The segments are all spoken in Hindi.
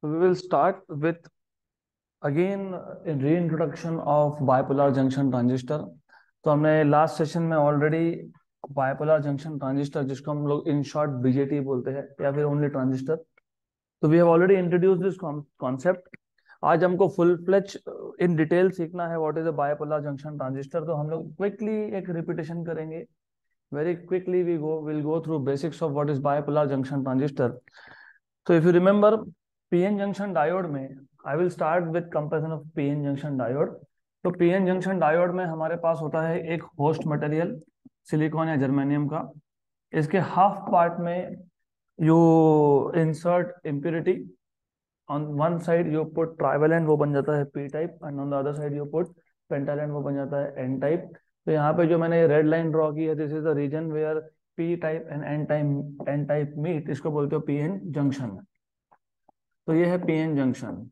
We will start with again a reintroduction of bipolar junction transistor. तो हमने लास्ट सेशन में ऑलरेडी बाइपोलर जंक्शन ट्रांजिस्टर, जिसको हम लोग इन शॉर्ट बीजेटी बोलते हैं या फिर ओनली ट्रांजिस्टर, तो we have already introduce this concept. आज हमको फुल फ्लेज इन डिटेल सीखना है what is a bipolar junction transistor. तो हम लोग क्विकली एक रिपीटेशन करेंगे. Very quickly will go through basics of what is bipolar junction transistor. So if you remember PN junction diode में, I will start with comparison of PN junction diode. तो PN junction diode में हमारे पास होता है एक होस्ट मटेरियल सिलिकॉन या जर्मेनियम का. इसके हाफ पार्ट में you insert impurity. On one side you put trivalent, वो बन जाता है P type, and on the other side you put pentavalent, वो बन जाता है एन टाइप. तो यहाँ पे जो मैंने रेड लाइन ड्रॉ की है, this is the region where P type and N type meet. इसको बोलते हो पीएन जंक्शन. तो ये है पीएन जंक्शन.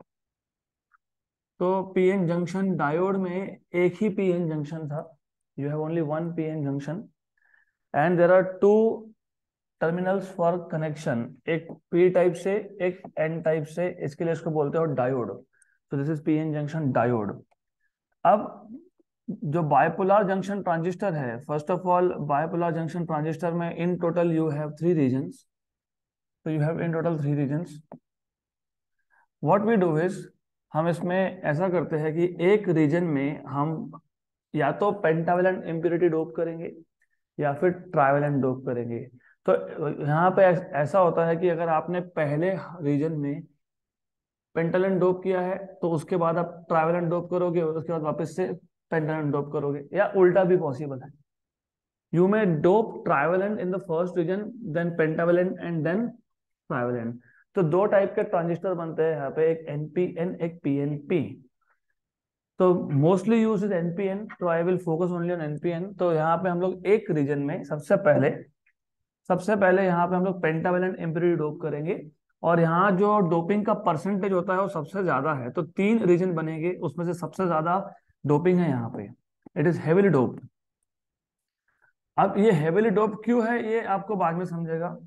तो पीएन जंक्शन डायोड में एक ही पीएन जंक्शन था. You have only one PN junction and there are two terminals for connection, एक पी टाइप से एक एन टाइप से. इसके लिए इसको बोलते हो डायोड. तो this is PN junction diode. अब जो बाइपोलर जंक्शन ट्रांजिस्टर है, first of all bipolar junction transistor में in total you have three regions. तो you have in total three regions. What we do is, हम इसमें ऐसा करते हैं कि एक रीजन में हम या तो पेंटावेलेंट इम्प्योरिटी डोप करेंगे या फिर ट्राइवेलेंट डोप करेंगे. तो यहाँ पे ऐसा होता है कि अगर आपने पहले रीजन में पेंटावेलेंट डोप किया है तो उसके बाद आप ट्राइवेलेंट डोप करोगे और उसके बाद वापस से पेंटावेलेंट डोप करोगे, या उल्टा भी पॉसिबल है. You may dope trivalent in the first region, then pentavalent and then trivalent. तो दो टाइप के ट्रांजिस्टर बनते हैं यहाँ पे, एक एनपीएन एक पीएनपी. तो मोस्टली यूज इज एनपीएन, तो I will focus only on NPN. तो यहाँ पे हम लोग एक रीजन में सबसे पहले यहाँ पे हम लोग पेंटावेलेंट इम्प्योरिटी डोप करेंगे. और यहाँ जो डोपिंग का परसेंटेज होता है वो सबसे ज्यादा है. तो तीन रीजन बनेंगे, उसमें से सबसे ज्यादा डोपिंग है यहाँ पे. It is heavily doped. अब ये हेविली डोप क्यों है ये आपको बाद में समझेगा,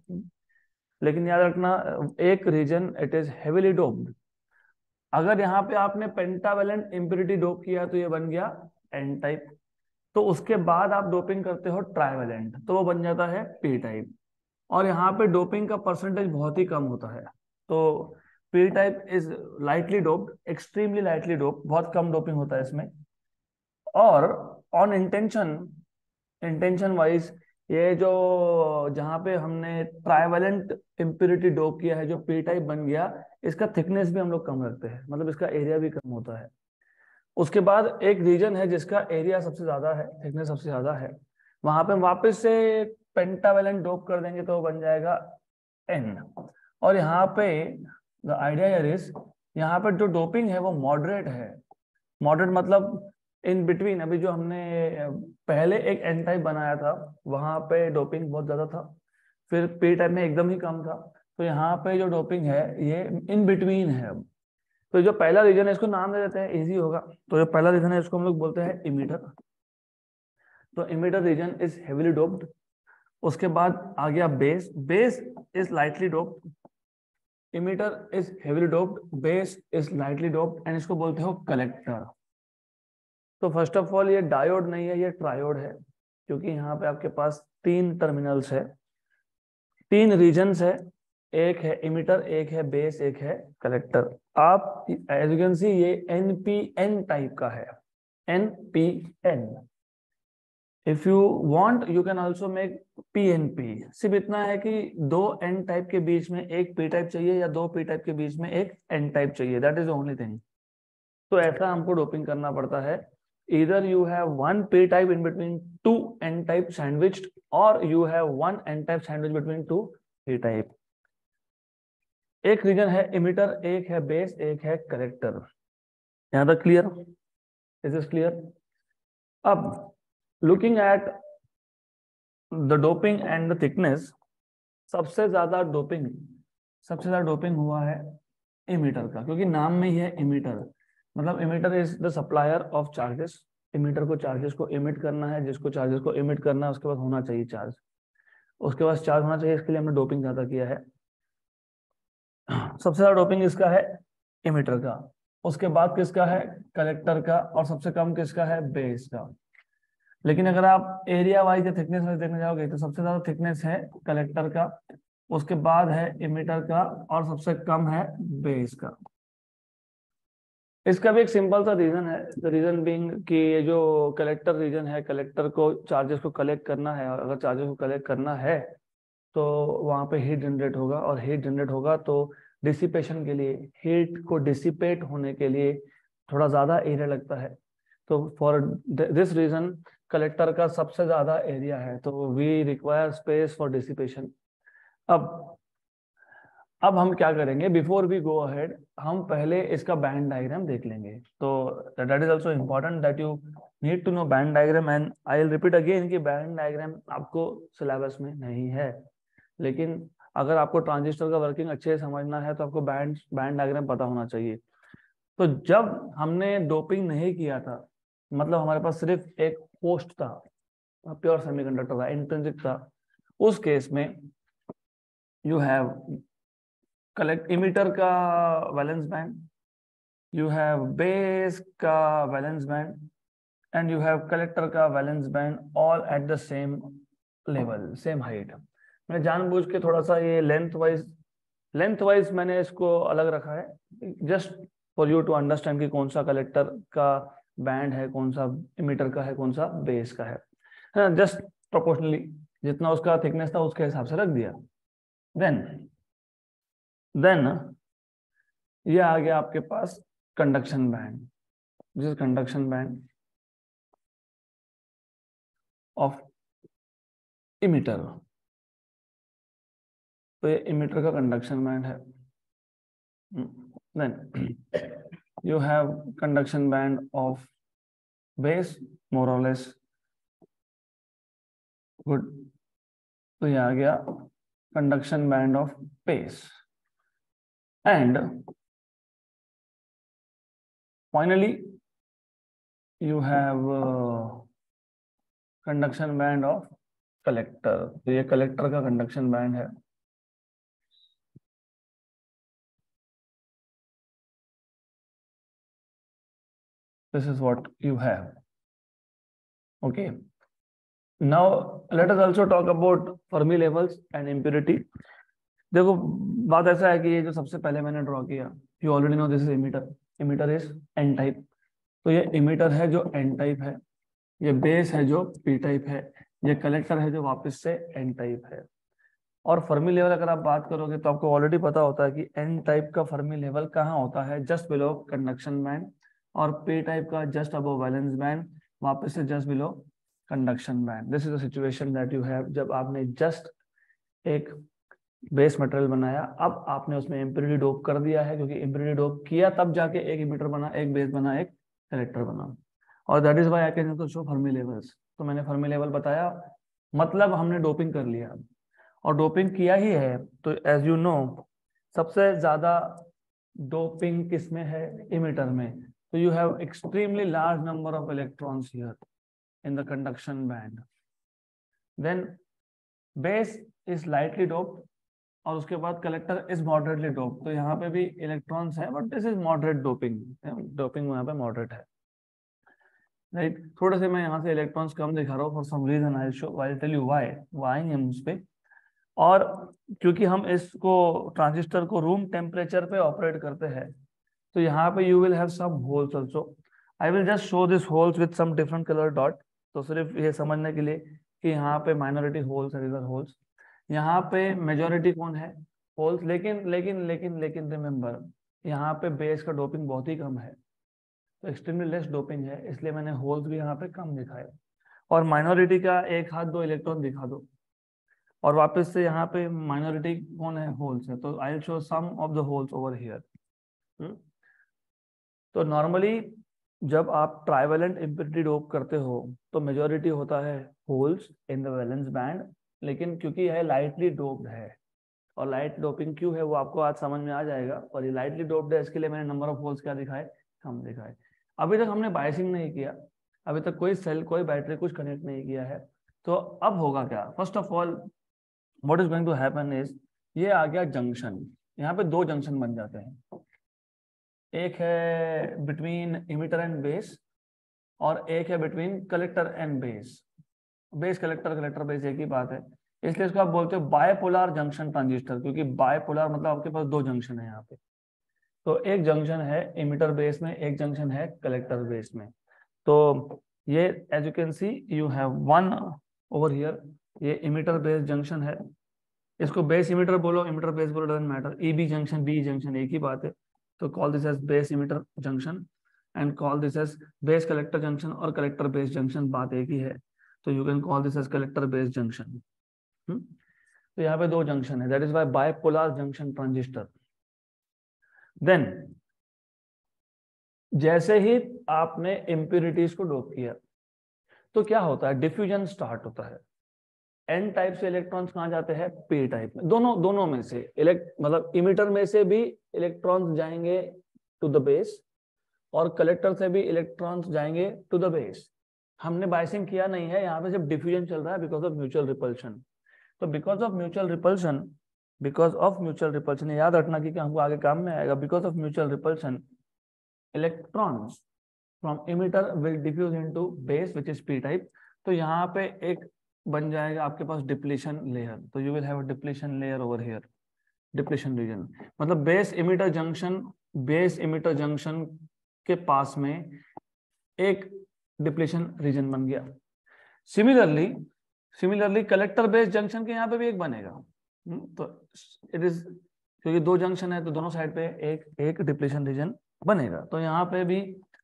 लेकिन याद रखना एक region it is heavily doped. अगर यहाँ पे आपने पेंटावेलेंट इम्प्योरिटी डोप किया तो ये बन गया एन टाइप. तो उसके बाद आप डोपिंग करते हो ट्राइवेलेंट तो वो बन जाता है पी टाइप. और यहाँ पे डोपिंग का परसेंटेज बहुत ही कम होता है. तो P type is lightly doped, extremely lightly doped, बहुत कम डोपिंग होता है इसमें. और ऑन इंटेंशन वाइज, ये जो जहाँ पे हमने ट्राइवेलेंट इम्प्योरिटी डोप किया है, जो पी टाइप बन गया, इसका थिकनेस भी हम लोग कम रखते हैं, मतलब इसका एरिया भी कम होता है. उसके बाद एक रीजन है जिसका एरिया सबसे ज्यादा है, थिकनेस सबसे ज्यादा है, वहां पे हम वापस से पेंटावेलेंट डोप कर देंगे तो बन जाएगा एन. और यहाँ पे द आइडिया हियर इज, यहाँ पे जो डोपिंग है वो मॉडरेट है. मॉडरेट मतलब इन बिटवीन. अभी जो हमने पहले एक एन टाइप बनाया था वहां पे डोपिंग बहुत ज्यादा था, फिर पी टाइप में एकदम ही कम था. तो यहाँ पे जो डोपिंग है ये इन बिटवीन है. तो जो पहला रीजन है इसको नाम दे देते हैं, इजी होगा. तो जो पहला रीजन है इसको हम लोग बोलते हैं इमीटर. तो emitter region is heavily doped. उसके बाद आ गया base. Base is lightly doped. Emitter is heavily doped, base is lightly doped, and इसको बोलते हो कलेक्टर. तो फर्स्ट ऑफ ऑल ये डायोड नहीं है, ये ट्रायोड है, क्योंकि यहाँ पे आपके पास तीन टर्मिनल्स है, तीन रीजन्स है. एक है इमीटर, एक है बेस, एक है कलेक्टर. आप एज यू कैन सी ये एनपीएन टाइप का है, NPN. If you want you can also make PNP. सिर्फ इतना है कि दो एन टाइप के बीच में एक पी टाइप चाहिए या दो पी टाइप के बीच में एक एन टाइप चाहिए, that is the only thing. तो ऐसा हमको डोपिंग करना पड़ता है. either you have one p type in between two n type sandwiched, or you have one n type sandwich between two p type. एक रीजन है इमिटर, एक है बेस, एक है कलेक्टर. यहां तक क्लियर? Is this clear? अब looking at the doping and the thickness, सबसे ज्यादा डोपिंग हुआ है इमीटर का, क्योंकि नाम में ही है इमीटर. मतलब emitter is the supplier of charges. Emitter को चार्जेस को इमिट करना है, जिसको चार्जेस को इमिट करना है उसके पास होना चाहिए चार्ज, उसके पास चार्ज होना चाहिए, इसके लिए हमने डोपिंग ज्यादा किया है. सबसे ज्यादा डोपिंग इसका है इमिटर का, उसके बाद किसका है कलेक्टर का, और सबसे कम किसका है बेस का। लेकिन अगर आप एरिया वाइज या थिकनेस वाइज देखने जाओगे तो सबसे ज्यादा थिकनेस है कलेक्टर का, उसके बाद है इमिटर का, और सबसे कम है बेस का। इसका भी एक सिंपल सा रीजन है, द रीजन बीइंग कि ये जो कलेक्टर रीजन है, कलेक्टर को चार्जेस को कलेक्ट करना है, और अगर चार्जेस को कलेक्ट करना है तो वहां पे हीट जनरेट होगा, और हीट जनरेट होगा तो डिसिपेशन के लिए, हीट को डिसिपेट होने के लिए थोड़ा ज्यादा एरिया लगता है। तो फॉर दिस रीजन कलेक्टर का सबसे ज्यादा एरिया है, तो we require space for dissipation. अब अब हम क्या करेंगे, बिफोर वी गो अहेड हम पहले इसका बैंड डायग्राम देख लेंगे। तो that is also important that you need to know band diagram, and I will repeat again कि बैंड डायग्राम आपको सिलेबस में नहीं है, लेकिन अगर आपको ट्रांजिस्टर का वर्किंग अच्छे से समझना है तो आपको बैंड डायग्राम पता होना चाहिए। तो जब हमने डोपिंग नहीं किया था, मतलब हमारे पास सिर्फ एक होस्ट था, प्योर सेमीकंडक्टर था, इंट्रिंसिक था, उस केस में यू हैव कलेक्ट इमिटर का valence band, you have base का valence band, and you have collector का valence band, all at the same level, same height. मैंने जानबूझ के थोड़ा सा ये लेंथ वाइज मैंने इसको अलग रखा है, just for you to understand कि कौन सा कलेक्टर का बैंड है, कौन सा इमिटर का है, कौन सा बेस का है, जस्ट प्रोपोर्शनली जितना उसका थिकनेस था उसके हिसाब से रख दिया। देन ये आ गया आपके पास conduction band, this conduction band of emitter. तो ये इमिटर का कंडक्शन बैंड है। Then you have conduction band of base, more or less good। तो ये आ गया conduction band of base, and finally you have conduction band of collector। तो ये collector का conduction band है। This is what you have, okay। Now let us also talk about Fermi levels and impurity। देखो बात ऐसा है कि ये जो सबसे पहले मैंने ड्रॉ किया, you already no this is emitter, emitter is an type. तो ये इमिटर है जो एन टाइप है, ये बेस है जो पी टाइप है, ये कलेक्टर है जो वापस से एन टाइप है। और फर्मी लेवल अगर आप बात करोगे तो आपको ऑलरेडी पता होता है कि एन टाइप का फर्मी लेवल कहाँ होता है, जस्ट बिलो कंडक्शन बैंड, और पी टाइप का जस्ट अबव वैलेंस बैंड, वापस से just below conduction band. This is the situation that you have जब आपने जस्ट एक बेस मटेरियल बनाया, अब आपने उसमें इम्प्योरिटी डोप कर दिया है, क्योंकि इम्प्योरिटी डोप किया तब जाके एक इमिटर बना, एक बेस बना, एक कलेक्टर बना, और that is why I can show Fermi levels. तो मैंने फर्मी लेवल बताया, मतलब हमने डोपिंग कर लिया, और डोपिंग किया ही है। तो एज यू नो सबसे ज्यादा डोपिंग किसमें है, इमिटर में। तो you have extremely large number of electrons here in the conduction band. Then base is lightly doped, और उसके बाद कलेक्टर इज मॉडरेटली डोप। तो यहाँ पे भी इलेक्ट्रॉन्स है, but this is moderate doping, doping यहाँ पे मॉडरेट है, राइट। थोड़े से मैं यहाँ से इलेक्ट्रॉन्स कम दिखा रहा हूँ for some reason, I show, I tell you why, वो आएंगे हम उस पे। और क्योंकि हम इसको ट्रांजिस्टर को रूम टेम्परेचर पे ऑपरेट करते हैं, तो यहाँ पे you will have some holes also. I will just show this holes with some different colour dot. तो सिर्फ ये समझने के लिए कि यहाँ पे माइनॉरिटी होल्स है, होल्स, यहाँ पे मेजोरिटी कौन है, होल्स। लेकिन लेकिन लेकिन लेकिन रिमेंबर यहाँ पे बेस का डोपिंग बहुत ही कम है, तो एक्सट्रीमली लेस डोपिंग है, इसलिए मैंने होल्स भी यहाँ पे कम दिखाए। और माइनॉरिटी का एक हाथ दो इलेक्ट्रॉन दिखा दो, और वापस से यहाँ पे माइनॉरिटी कौन है, होल्स है, तो I will show some of the holes over here. तो नॉर्मली जब आप ट्राइवेलेंट इम्प्योरिटी डोप करते हो तो मेजोरिटी होता है holes in the valence band, लेकिन क्योंकि यह लाइटली डोप्ड है, और लाइट डोपिंग क्यों है वो आपको आज समझ में आ जाएगा। और ये लाइटली डोप्ड है, इसके लिए मैंने नंबर ऑफ होल्स क्या दिखाए, कम दिखाए। अभी तक हमने बायसिंग नहीं किया, अभी तक कोई सेल कोई बैटरी कुछ कनेक्ट नहीं किया है। तो अब होगा क्या, first of all what is going to happen is, ये आ गया जंक्शन, यहाँ पे दो जंक्शन बन जाते हैं, एक है बिटवीन इमिटर एंड बेस और एक है between collector and base. Base collector, collector base एक ही बात है, इसलिए इसको आप बोलते हो बायपोलर जंक्शन ट्रांजिस्टर, क्योंकि बायपोलर मतलब आपके पास दो जंक्शन है यहाँ पे। तो एक जंक्शन है इमिटर बेस में, एक जंक्शन है कलेक्टर बेस में। तो ये as you can see you have one over here, ये इमिटर बेस जंक्शन है, इसको बेस इमिटर बोलो, इमिटर बेस बोलो, doesn't matter, EB junction B junction एक ही बात है। तो call this as base emitter junction and call this as base collector junction, और कलेक्टर बेस जंक्शन बात एक ही है, तो you can call this as collector base junction. तो यहाँ पे दो जंक्शन है, that is why bipolar junction transistor. Then जैसे ही आपने इम्प्यूरिटीज को डोप किया तो क्या होता है, डिफ्यूजन स्टार्ट होता है। एन टाइप से इलेक्ट्रॉन्स कहाँ जाते हैं, पी टाइप में। दोनों में से मतलब इमिटर में से भी इलेक्ट्रॉन्स जाएंगे टू द बेस और कलेक्टर से भी इलेक्ट्रॉन्स जाएंगे टू द बेस। हमने बाइसिंग किया नहीं है, यहाँ पे सिर्फ डिफ्यूजन चल रहा है बिकॉज ऑफ म्यूचुअल रिपल्शन। तो बिकॉज ऑफ म्यूचुअल रिपल्शन याद रखना कि हमको आगे काम में आएगा। Because of mutual repulsion electrons from emitter will diffuse into base which is P type. तो यहाँ पे एक बन जाएगा आपके पास डिप्लीशन लेयर, तो you will have a depletion layer over here, depletion region. मतलब बेस इमिटर जंक्शन के पास में एक डिप्लीशन रीजन बन गया। सिमिलरली कलेक्टर बेस जंक्शन के यहाँ पे भी एक बनेगा। तो इट इज, क्योंकि दो जंक्शन है तो दोनों साइड पे एक डिप्लीशन रीजन बनेगा। तो यहाँ पे भी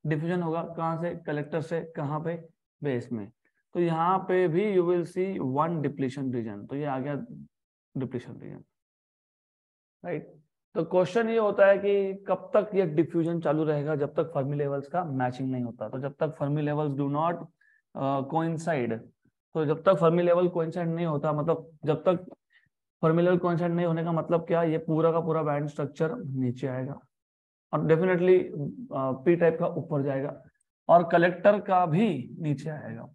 डिफ्यूजन होगा, कहाँ से, कलेक्टर से, कहाँ पे, बेस में। तो यहाँ पे भी you will C one depletion region, तो ये आ गया डिप्लीशन रीजन, राइट। तो क्वेश्चन ये होता है कि कब तक ये डिफ्यूजन चालू रहेगा, जब तक फर्मी लेवल्स का मैचिंग नहीं होता। तो जब तक Fermi levels do not coincide, तो जब तक फर्मी लेवल कोइंसाइड नहीं होता, मतलब जब तक फर्मी लेवल कोइंसाइड नहीं होने का मतलब क्या, ये पूरा का पूरा बैंड स्ट्रक्चर नीचे आएगा और डेफिनेटली पी टाइप का ऊपर जाएगा और कलेक्टर का भी नीचे आएगा।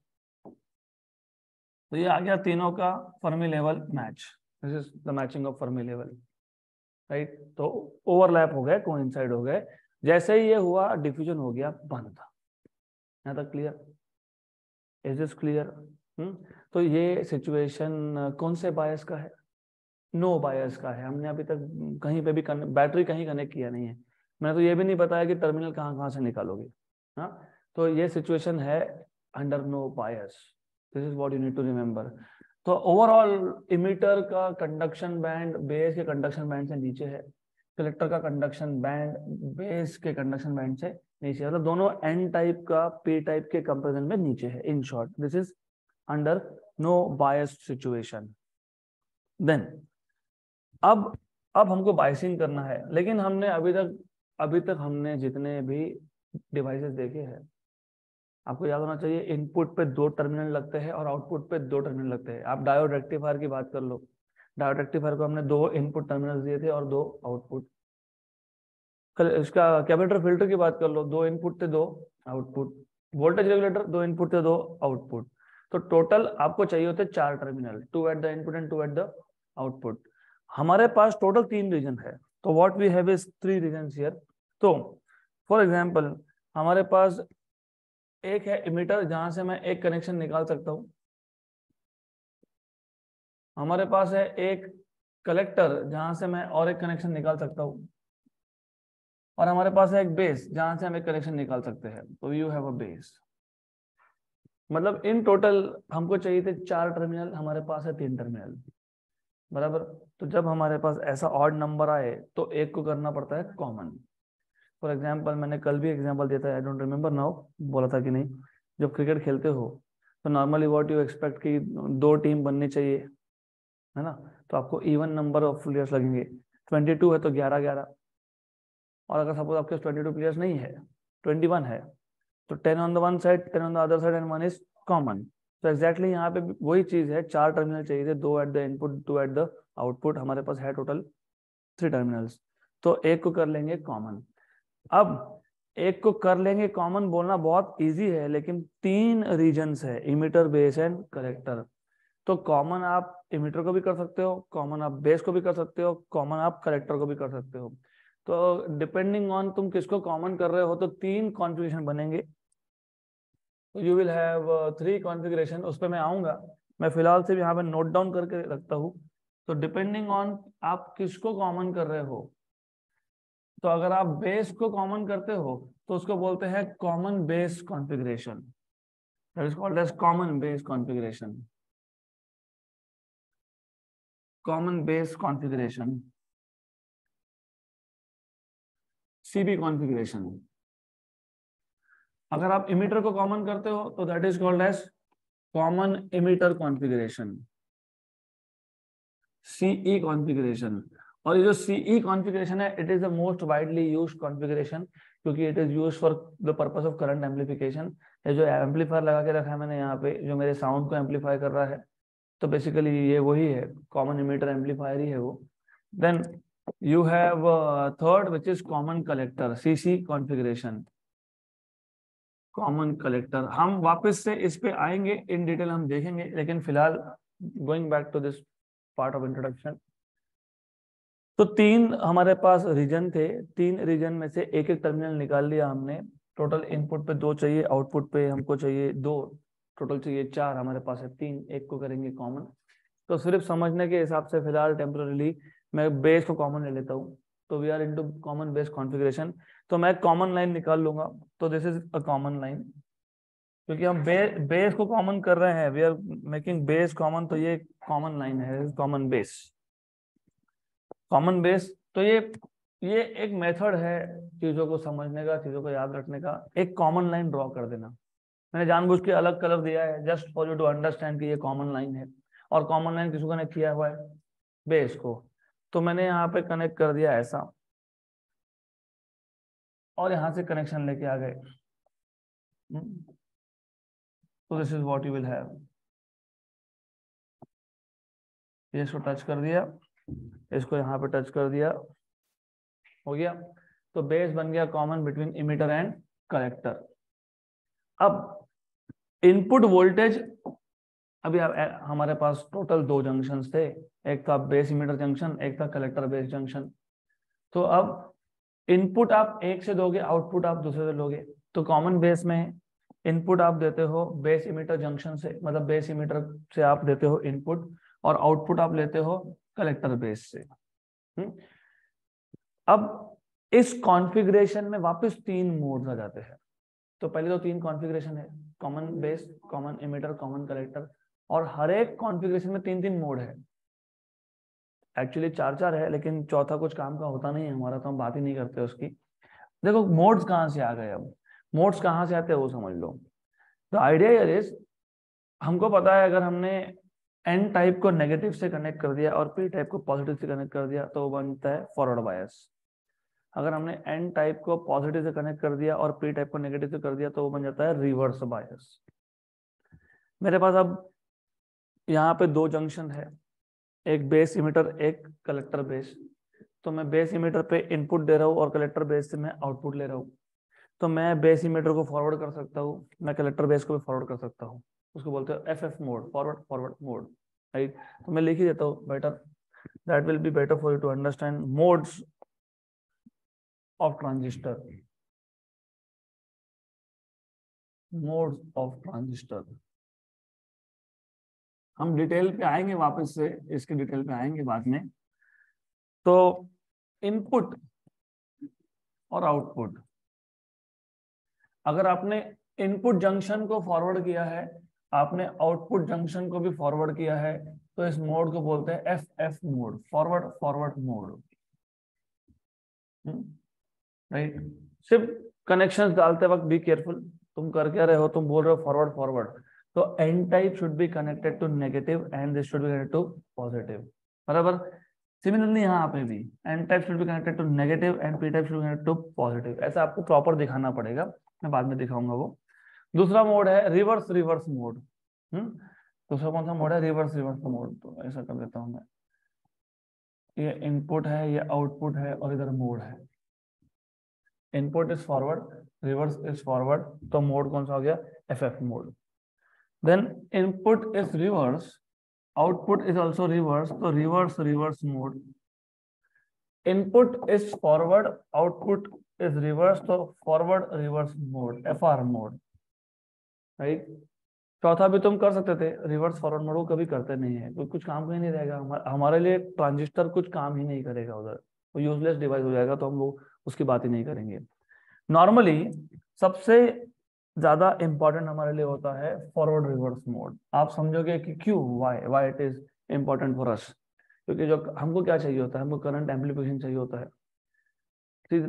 तो ये आ गया तीनों का Fermi level match, this is the matching of Fermi level, right. तो ओवरलैप हो गए, कोइंसाइड हो गए। जैसे ही ये हुआ डिफ्यूजन हो गया बंद। यहाँ तक क्लियर, इज दिस क्लियर? तो ये सिचुएशन कौन से बायस का है, नो बायस का है। हमने अभी तक कहीं पे भी बैटरी कहीं कनेक्ट किया नहीं है, मैंने तो ये भी नहीं बताया कि टर्मिनल कहाँ कहाँ से निकालोगे। हाँ, तो ये सिचुएशन है under no bias, this is what you need to remember. तो ओवरऑल इमिटर का कंडक्शन बैंड बेस के कंडक्शन बैंड से नीचे है, कलेक्टर का कंडक्शन बैंड बेस के कंडक्शन बैंड से नीचे, मतलब दोनों एन टाइप का पी टाइप के कंपेरिजन में नीचे है। In short this is under no bias situation. Then अब हमको बायसिंग करना है, लेकिन हमने अभी तक हमने जितने भी डिवाइसेस देखे हैं, आपको याद होना चाहिए इनपुट पे दो टर्मिनल लगते हैं और आउटपुट पे दो टर्मिनल लगते हैं। आप डायोड रेक्टिफायर की बात कर लो, डायोड रेक्टिफायर को हमने दो इनपुट टर्मिनल दिए थे और दो आउटपुट। इसका कैपेसिटर फिल्टर की बात कर लो, दो इनपुट थे दो आउटपुट। वोल्टेज रेगुलेटर दो इनपुट थे दो आउटपुट। तो टोटल आपको चाहिए होते चार terminal, two at the input and two at the output. हमारे पास टोटल तीन रीजन है, तो what we have is three regions here. तो फॉर एग्जांपल हमारे पास एक है इमिटर जहां से मैं एक कनेक्शन निकाल सकता हूं, हमारे पास है एक कलेक्टर जहां से मैं और एक कनेक्शन निकाल सकता हूं, और हमारे पास है एक बेस जहां से हम एक कनेक्शन निकाल सकते हैं। तो यू हैव अ बेस, मतलब इन टोटल हमको चाहिए थे चार टर्मिनल, हमारे पास है तीन टर्मिनल, बराबर। तो जब हमारे पास ऐसा ऑड नंबर आए तो एक को करना पड़ता है कॉमन। फॉर एग्जाम्पल मैंने कल भी एग्जाम्पल दिया था, आई डोंट रिमेम्बर नाउ, बोला था कि नहीं, जब क्रिकेट खेलते हो तो नॉर्मली व्हाट यू एक्सपेक्ट कि दो टीम बननी चाहिए, है ना। तो आपको इवन नंबर ऑफ प्लेयर्स लगेंगे, 22 है तो 11-11, और अगर सपोज आपके 22 प्लेयर्स नहीं है, 21 है, तो 10 on the one side 10 on the other side and one is common. तो एग्जैक्टली यहाँ पे वही चीज है, चार टर्मिनल चाहिए थे, दो at the input two at the output, हमारे पास है टोटल थ्री टर्मिनल्स। तो एक को कर लेंगे कॉमन। अब एक को कर लेंगे कॉमन बोलना बहुत इजी है, लेकिन तीन रीजन्स है, इमिटर बेस एंड कलेक्टर। तो कॉमन आप इमीटर को भी कर सकते हो, कॉमन आप बेस को भी कर सकते हो, कॉमन आप कलेक्टर को भी कर सकते हो। तो डिपेंडिंग ऑन तुम किसको कॉमन कर रहे हो तो 3 कॉन्फ़िगरेशन बनेंगे। यू विल हैव 3 कॉन्फ़िगरेशन, उस पर मैं आऊंगा। मैं फिलहाल से यहाँ पे नोट डाउन करके रखता हूँ। तो डिपेंडिंग ऑन आप किसको कॉमन कर रहे हो, तो अगर आप बेस को कॉमन करते हो तो उसको बोलते हैं common base configuration, that is called as common base configuration. Common base configuration, CB configuration. अगर आप इमीटर को कॉमन करते हो तो that is called as common emitter configuration, CE configuration. और ये जो सीई कॉन्फ़िगरेशन है, it is the most widely used configuration, क्योंकि it is used for the purpose of current amplification. ये जो एम्पलीफायर लगा के रखा है मैंने यहाँ पे, जो मेरे साउंड को एम्पलीफाई कर रहा है, तो बेसिकली ये वही है, कॉमन इमीटर एम्पलीफायर ही है वो। Then you have third which is common collector, CC configuration, common collector. हम वापस से इस पे आएंगे, इन डिटेल हम देखेंगे, लेकिन फिलहाल going back to this part of introduction. तो 3 हमारे पास रीजन थे, 3 रीजन में से एक एक टर्मिनल निकाल लिया हमने। टोटल इनपुट पे 2 चाहिए, आउटपुट पे हमको चाहिए 2, टोटल चाहिए 4, हमारे पास है 3, एक को करेंगे कॉमन। तो सिर्फ समझने के हिसाब से फिलहाल टेम्पररीली मैं बेस को कॉमन ले लेता हूँ। तो we are into common base configuration. तो मैं कॉमन लाइन निकाल लूंगा, तो this is a common line, क्योंकि हम बेस को कॉमन कर रहे हैं, we are making base common, तो ये कॉमन लाइन है, कॉमन बेस। कॉमन बेस, तो ये एक मेथड है चीजों को समझने का, चीजों को याद रखने का। एक कॉमन लाइन ड्रॉ कर देना, मैंने जानबूझ के अलग कलर दिया है just for you to understand कि ये कॉमन लाइन है। और कॉमन लाइन किसको कनेक्ट किया हुआ है, बेस को। तो मैंने यहाँ पे कनेक्ट कर दिया ऐसा, और यहाँ से कनेक्शन लेके आ गए। तो this is what you will have, इसको टच कर दिया, इसको यहाँ पे टच कर दिया, हो गया। तो बेस बन गया common between emitter and collector. अब इनपुट वोल्टेज, अभी हमारे पास टोटल 2 जंक्शंस थे, एक था बेस इमीटर जंक्शन, एक था कलेक्टर बेस जंक्शन। तो अब इनपुट आप एक से दोगे, आउटपुट आप दूसरे से लोगे। तो कॉमन बेस में इनपुट आप देते हो बेस इमीटर जंक्शन से, मतलब बेस इमीटर से आप देते हो इनपुट, और आउटपुट आप लेते हो कलेक्टर बेस से। अब इस कॉन्फ़िगरेशन में वापस 3 मोड्स आ जाते हैं। तो पहले तो 3 कॉन्फ़िगरेशन है, common base, common emitter, common collector, और हर एक कॉन्फ़िगरेशन में 3-3 मोड है। एक्चुअली 4-4 है, लेकिन चौथा कुछ काम का होता नहीं है हमारा, तो हम बात ही नहीं करते उसकी। देखो मोड्स कहाँ से आ गए, अब मोड्स कहाँ से आते हैं वो समझ लो। तो आइडिया ये इज, हमको पता है अगर हमने एन टाइप को नेगेटिव से कनेक्ट कर दिया और पी टाइप को पॉजिटिव से कनेक्ट कर दिया तो वो बनता है फॉरवर्ड बायस। अगर हमने एन टाइप को पॉजिटिव से कनेक्ट कर दिया और पी टाइप को नेगेटिव से कर दिया तो वो बन जाता है रिवर्स बायस। मेरे पास अब यहाँ पे 2 जंक्शन है, एक बेस इमीटर, एक कलेक्टर बेस। तो मैं बेस इमीटर पे इनपुट दे रहा हूँ और कलेक्टर बेस से मैं आउटपुट ले रहा हूँ। तो मैं बेस इमीटर को फॉरवर्ड कर सकता हूँ, मैं कलेक्टर बेस को भी फॉरवर्ड कर सकता हूँ। उसको बोलते हैं FF mode, forward forward mode, right. तो मैं लिख ही देता हूँ, better, that will be better for you to understand modes of transistor, modes of transistor. हम डिटेल पे आएंगे, वापस से इसके डिटेल पे आएंगे बाद में। तो इनपुट और आउटपुट, अगर आपने इनपुट जंक्शन को फॉरवर्ड किया है, आपने आउटपुट जंक्शन को भी फॉरवर्ड किया है, तो इस मोड को बोलते हैं F F mode, forward forward mode, right. सिर्फ कनेक्शंस डालते वक्त बी केयरफुल, तुम कर क्या रहे हो, तुम बोल रहे हो फॉरवर्ड फॉरवर्ड, तो N type should be connected to negative and this should be connected to positive, बराबर। सिमिलरली यहाँ पे भी N type should be connected to negative and P type should be connected to positive. ऐसा आपको प्रॉपर दिखाना पड़ेगा, मैं बाद में दिखाऊंगा वो। दूसरा मोड है रिवर्स रिवर्स मोड। दूसरा कौन सा मोड है, रिवर्स रिवर्स मोड। तो ऐसा कर देता हूँ मैं, ये इनपुट है, ये आउटपुट है, और इधर मोड है। Input is forward, reverse is forward, तो मोड कौन सा हो गया, F F mode. Then input is reverse, output is also reverse, तो reverse reverse mode. Input is forward, output is reverse, तो forward reverse mode, FR mode, right. चौथा भी तुम कर सकते थे, रिवर्स फॉरवर्ड मोड, वो कभी करते नहीं है, कुछ काम का ही नहीं रहेगा, हमारे लिए ट्रांजिस्टर कुछ काम ही नहीं करेगा उधर, वो यूजलेस डिवाइस हो जाएगा, तो हम वो उसकी बात ही नहीं करेंगे। नॉर्मली सबसे ज्यादा इंपॉर्टेंट हमारे लिए होता है फॉरवर्ड रिवर्स मोड। आप समझोगे कि क्यों, why it is important for us, क्योंकि जो हमको क्या चाहिए होता है, हमको करंट एम्पलीफिकेशन चाहिए होता है।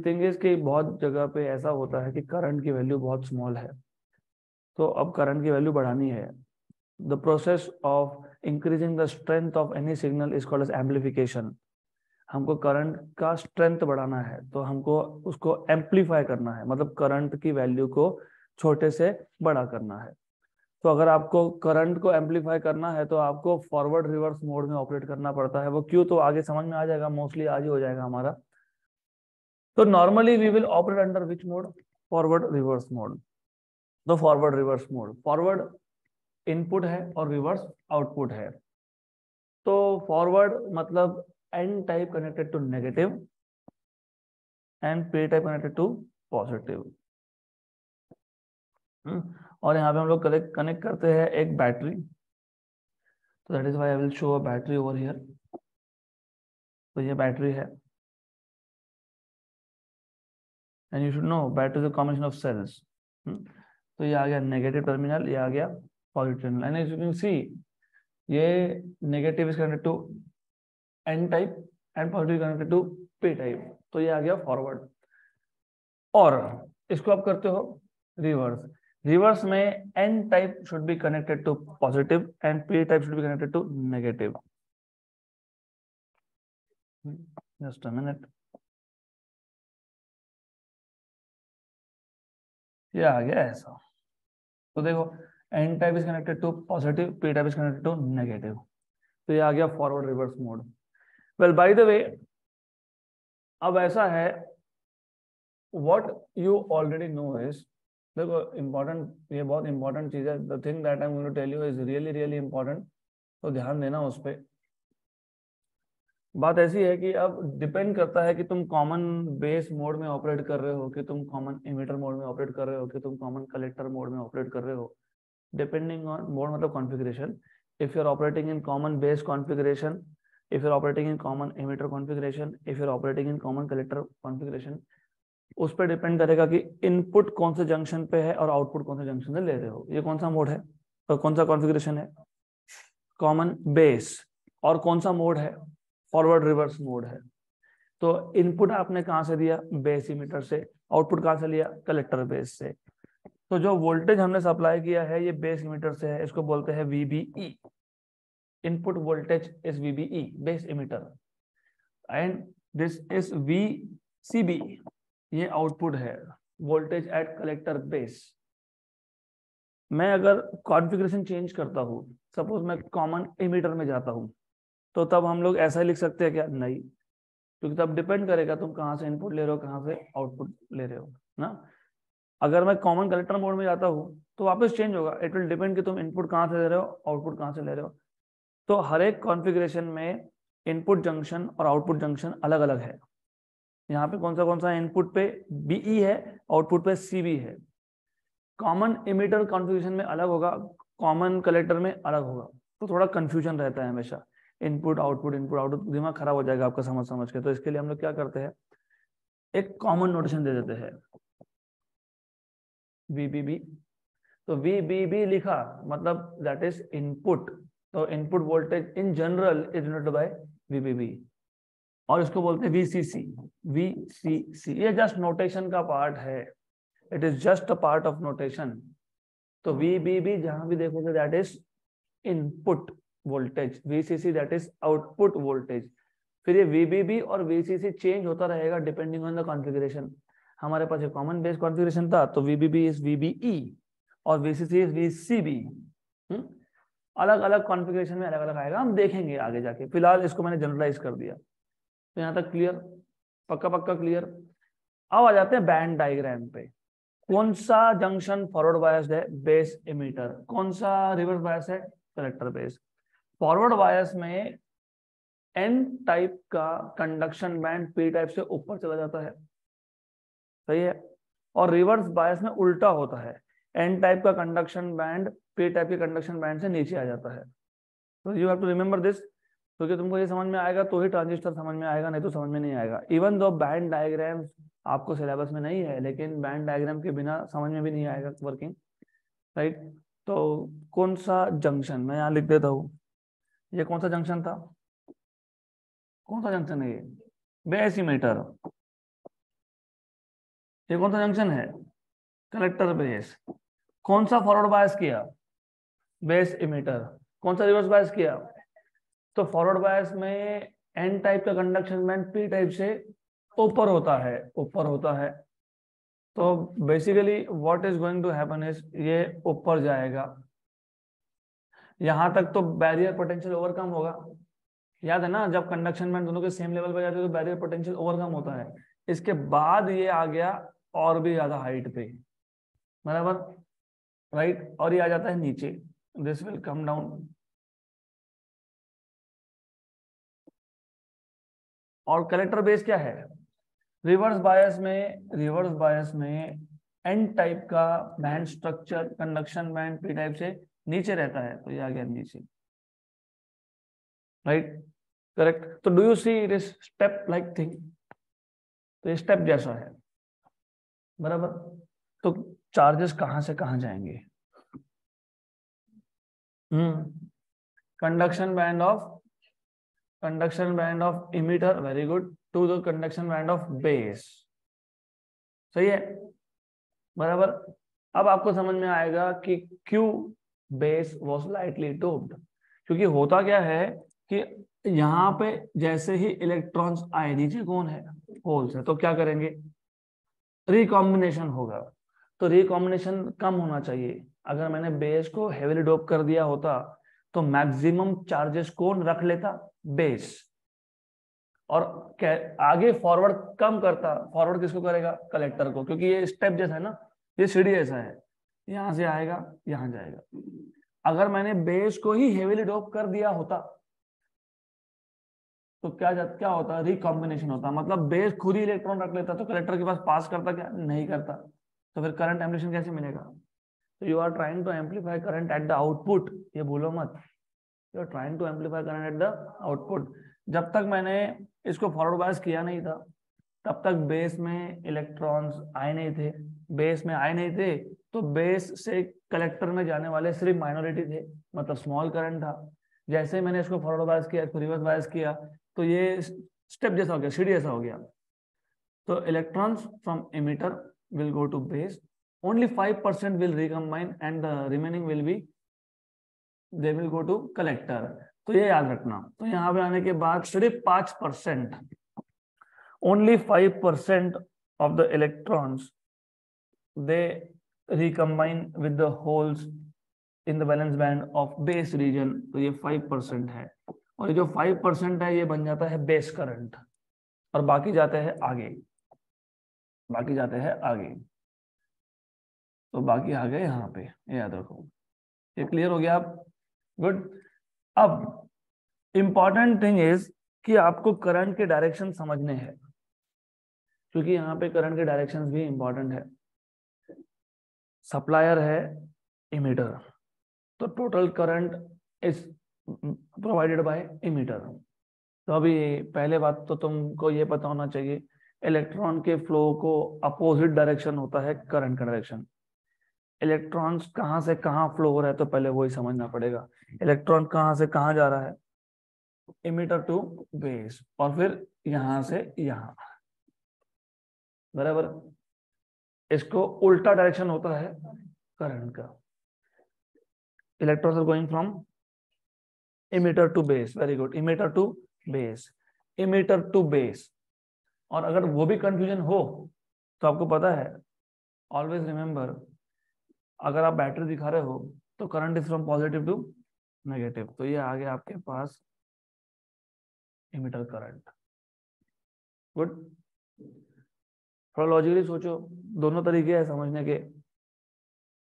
थिंग इज कि बहुत जगह पे ऐसा होता है कि करंट की वैल्यू बहुत स्मॉल है, तो अब करंट की वैल्यू बढ़ानी है। The process of increasing the strength of any signal is called as amplification. हमको करंट का स्ट्रेंथ बढ़ाना है, तो हमको उसको एम्पलीफाई करना है, मतलब करंट की वैल्यू को छोटे से बड़ा करना है। तो अगर आपको करंट को एम्पलीफाई करना है तो आपको फॉरवर्ड रिवर्स मोड में ऑपरेट करना पड़ता है। वो क्यों, तो आगे समझ में आ जाएगा, मोस्टली आज ही हो जाएगा हमारा। तो normally we will operate under which mode, forward reverse mode. तो forward reverse mode, forward input है और रिवर्स आउटपुट है। तो फॉरवर्ड मतलब N type connected to negative and P type connected to positive. और यहाँ पे हम लोग कनेक्ट करते हैं एक बैटरी, तो that is why I will show a battery over here. तो ये बैटरी है, and you should know battery is a combination of cells. तो ये आ गया नेगेटिव टर्मिनल, ये आ गया positive terminal, and as you can see ये negative is connected to N type and positive connected to P type, तो ये आ गया फॉरवर्ड। और इसको आप करते हो रिवर्स, रिवर्स में N type should be connected to positive and P type should be connected to negative. Just a minute, ये आ गया ऐसा। तो देखो N type is connected to positive, P type is connected to negative, तो ये आ गया forward reverse mode. Well by the way, अब ऐसा है, what you already know is, देखो इंपॉर्टेंट, ये बहुत इंपॉर्टेंट चीज है, the thing that I am going to tell you is really really important, तो ध्यान देना उस पर। बात ऐसी है कि अब डिपेंड करता है कि तुम कॉमन बेस मोड में ऑपरेट कर रहे हो, कि तुम कॉमन इमीटर मोड में ऑपरेट कर रहे हो, कि तुम कॉमन कलेक्टर मोड में ऑपरेट कर रहे हो, डिपेंडिंग ऑन मोड मतलब configuration. If you are operating in common base configuration, if you're operating in common emitter configuration, if you're operating in common collector configuration, उस पर डिपेंड करेगा कि इनपुट कौन से जंक्शन पे है और आउटपुट कौन से जंक्शन से ले रहे हो। ये कौन सा मोड है और कौन सा कॉन्फ़िगरेशन है, कॉमन बेस, और कौन सा मोड है, फॉरवर्ड रिवर्स मोड है। तो इनपुट आपने कहां से दिया, बेस इमीटर से, आउटपुट कहां से लिया, कलेक्टर बेस से। तो जो वोल्टेज हमने सप्लाई किया है ये बेस इमीटर से है, इसको बोलते हैं VBE, input voltage is VBE, base emitter, and this is VCB, ये आउटपुट है, वोल्टेज एट कलेक्टर बेस। मैं अगर कॉन्फ़िगरेशन चेंज करता हूँ, सपोज मैं कॉमन इमीटर में जाता हूँ, तो तब हम लोग ऐसा ही लिख सकते हैं क्या, नहीं, क्योंकि तब डिपेंड करेगा तुम कहाँ से इनपुट ले रहे हो, कहाँ से आउटपुट ले रहे हो ना। अगर मैं कॉमन कलेक्टर मोड में जाता हूँ तो वापस चेंज होगा, इट विल डिपेंड कि तुम इनपुट कहाँ से ले रहे हो, आउटपुट कहाँ से ले रहे हो। तो हर एक कॉन्फ़िगरेशन में इनपुट जंक्शन और आउटपुट जंक्शन अलग अलग है। यहाँ पे कौन सा इनपुट पे BE है, आउटपुट पे CB है। कॉमन इमीटर कॉन्फ़िगरेशन में अलग होगा, कॉमन कलेक्टर में अलग होगा, तो थोड़ा कंफ्यूजन रहता है हमेशा, इनपुट आउटपुट, दिमाग खराब हो जाएगा आपका समझ समझ के। तो इसके लिए हम लोग क्या करते हैं, एक कॉमन नोटेशन दे देते हैं, VBB। तो VBB लिखा मतलब दैट इज इनपुट, तो input voltage in general is denoted by VBB, और इसको बोलते हैं VCC। ये जस्ट नोटेशन का पार्ट है, it is just a part of notation. तो VBB जहां भी देखोगे that is input voltage, VCC that is output voltage. फिर ये VBB और VCC चेंज होता रहेगा डिपेंडिंग ऑन द कॉन्फ़िगरेशन। हमारे पास एक कॉमन बेस कॉन्फ़िगरेशन था, तो VBB इज VBE और VCC इज VCB। अलग अलग कॉन्फ़िगरेशन में अलग अलग आएगा, हम देखेंगे आगे जाके, फिलहाल इसको मैंने जनरलाइज कर दिया। तो यहाँ तक क्लियर, पक्का पक्का क्लियर। अब आ जाते हैं बैंड डायग्राम पे। कौन सा जंक्शन फॉरवर्ड बायस्ड है, बेस इमीटर, कौन सा रिवर्स बायस है, कलेक्टर बेस। फॉरवर्ड बायस में एन टाइप का कंडक्शन बैंड पी टाइप से ऊपर चला जाता है, सही है। और रिवर्स बायस में उल्टा होता है, एन टाइप का कंडक्शन बैंड पी टाइप के कंडक्शन बैंड से नीचे आ जाता है। तो you have to remember this, क्योंकि तुमको ये समझ में आएगा तो ही ट्रांजिस्टर समझ में आएगा, नहीं तो समझ में नहीं आएगा। इवन दो बैंड डायग्राम आपको सिलेबस में नहीं है, लेकिन बैंड डायग्राम के बिना समझ में भी नहीं आएगा वर्किंग, राइट। तो कौन सा जंक्शन, मैं यहाँ लिख देता हूँ, ये कौन सा जंक्शन था, कौन सा जंक्शन है ये, बेस इमीटर। ये कौन सा जंक्शन है, कलेक्टर बेस। कौन सा फॉरवर्ड बायस किया, बेस इमीटर। कौन सा रिवर्स बायस किया, तो फॉरवर्ड बायस में एन टाइप का कंडक्शन बैंड पी टाइप से ऊपर होता है, ऊपर होता है। तो basically what is going to happen is, ये ऊपर जाएगा, यहां तक तो बैरियर पोटेंशियल ओवरकम होगा। याद है ना, जब कंडक्शन बैंड दोनों के सेम लेवल पर जाते हैं तो बैरियर पोटेंशियल ओवरकम होता है। इसके बाद ये आ गया और भी ज्यादा हाइट पे, बराबर, राइट। और ये आ जाता है नीचे, दिस विल कम डाउन। और कलेक्टर बेस क्या है, रिवर्स बायस में, रिवर्स बायस में एन टाइप का band structure conduction band P type से नीचे रहता है, तो ये आ गया नीचे, राइट, करेक्ट। तो do you see it is step like thing, तो ये स्टेप जैसा है, बराबर। तो चार्जेस कहां से कहां जाएंगे, conduction band of, conduction band of emitter, very good, to the conduction band of base, सही है, बराबर। अब आपको समझ में आएगा कि क्यों बेस वॉज लाइटली डोप्ड, क्योंकि होता क्या है कि यहाँ पे जैसे ही इलेक्ट्रॉन्स आए, नीचे कौन है, होल्स है, तो क्या करेंगे, रिकॉम्बिनेशन होगा। तो रिकॉम्बिनेशन कम होना चाहिए। अगर मैंने बेस को हेवीली डोप कर दिया होता तो मैक्सिमम चार्जेस कौन रख लेता, बेस। और आगे फॉरवर्ड कम करता, फॉरवर्ड किसको करेगा, कलेक्टर को, क्योंकि ये स्टेप जैसा है ना, ये सीढ़ी जैसा है, यहां से आएगा यहां जाएगा। अगर मैंने बेस को ही हेवीली डोप कर दिया होता तो क्या होता, रिकॉम्बिनेशन होता, मतलब बेस खुद ही इलेक्ट्रॉन रख लेता, तो कलेक्टर के पास पास करता, क्या नहीं करता, तो फिर करंट एम्पलीफिकेशन कैसे मिलेगा। तो you are trying to amplify current at the output, ये भूलो मत, you are trying to amplify current at the output. जब तक मैंने इसको फॉरवर्ड बायस किया नहीं था तब तक बेस में इलेक्ट्रॉन्स आए नहीं थे, बेस में आए नहीं थे, तो बेस से कलेक्टर में जाने वाले सिर्फ माइनॉरिटी थे, मतलब स्मॉल करंट था। जैसे मैंने इसको फॉरवर्ड बायस किया, इसको रिवर्स बायस किया, तो ये स्टेप जैसा हो गया, सीढ़ी जैसा हो गया। तो electrons from emitter will go to base, only 5% will recombine and the remaining will be, they will go to collector। तो ये याद रखना। तो यहाँ पे आने के बाद सिर्फ 5%, only 5% of the electrons they recombine with the holes in the valence band of base region। तो ये 5% है, और ये जो 5% है ये बन जाता है बेस करंट, और बाकी जाते हैं आगे, बाकी जाते हैं आगे। तो बाकी आ गए यहाँ पे, ये याद रखो। ये क्लियर हो गया आप, गुड। अब इंपॉर्टेंट थिंग इज कि आपको करंट के डायरेक्शन समझने हैं, क्योंकि यहाँ पे करंट के डायरेक्शंस भी इंपॉर्टेंट है। सप्लायर है इमीटर, तो total current is provided by emitter. तो अभी पहले बात तो तुमको ये पता होना चाहिए, इलेक्ट्रॉन के फ्लो को अपोजिट डायरेक्शन होता है करंट का डायरेक्शन। इलेक्ट्रॉन्स कहाँ से कहाँ फ्लो हो रहा है तो पहले वही समझना पड़ेगा। इलेक्ट्रॉन कहाँ से कहाँ जा रहा है, इमीटर टू बेस, और फिर यहां से यहां, बराबर। इसको उल्टा डायरेक्शन होता है करंट का। Electrons are going from emitter to base, very good, emitter to base, emitter to base. और अगर वो भी कंफ्यूजन हो तो आपको पता है, ऑलवेज रिमेंबर, अगर आप बैटरी दिखा रहे हो तो current is from positive to negative, तो ये आ गया आपके पास इमीटर करंट, गुड। थोड़ा लॉजिकली सोचो, दोनों तरीके हैं समझने के।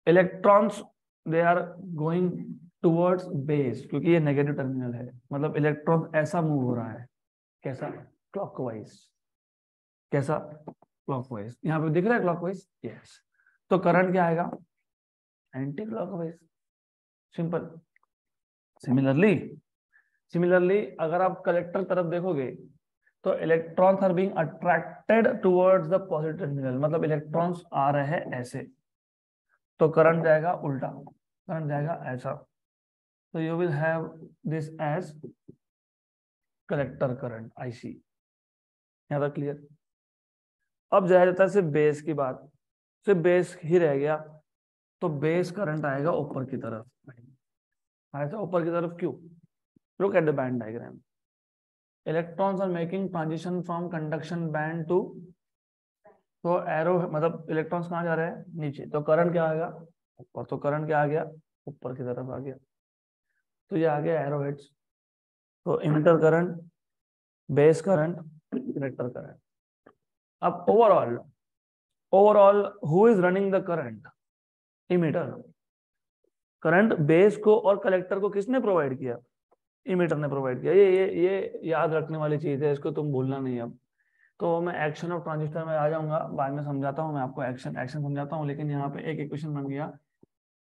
Electrons they are going towards base, क्योंकि ये नेगेटिव टर्मिनल है, मतलब इलेक्ट्रॉन ऐसा मूव हो रहा है, कैसा, क्लॉकवाइज, कैसा, क्लॉकवाइज, यहाँ पे दिख रहा है क्लॉकवाइज, यस। तो करंट क्या आएगा, anti clockwise, simple. Similarly similarly अगर आप कलेक्टर तरफ देखोगे तो electrons are being attracted towards the positive terminal, मतलब इलेक्ट्रॉन्स आ रहे हैं ऐसे, तो करंट जाएगा उल्टा, करंट जाएगा ऐसा, तो you will have this as collector current, IC. यहाँ तक क्लियर। अब जाया जाता है सिर्फ बेस की बात, सिर्फ बेस ही रह गया, तो बेस करंट आएगा ऊपर की तरफ, ऐसा ऊपर की तरफ क्यों, look at the band diagram, electrons are making transition from conduction band to, तो एरो मतलब इलेक्ट्रॉन्स कहाँ जा रहे हैं, नीचे, तो करंट क्या आएगा ऊपर, तो करंट क्या आ गया ऊपर की तरफ आ गया, तो ये आ गया एरो हेड्स, तो emitter current, base current, collector current. अब overall overall who is running the current, emitter. Current base को और कलेक्टर को किसने प्रोवाइड किया, इमिटर ने प्रोवाइड किया। ये याद रखने वाली चीज है, इसको तुम भूलना नहीं। अब तो मैं एक्शन ऑफ ट्रांजिस्टर में आ जाऊंगा, बाद में समझाता हूँ मैं आपको, एक्शन एक्शन समझाता हूँ, लेकिन यहाँ पे एक इक्वेशन बन गया,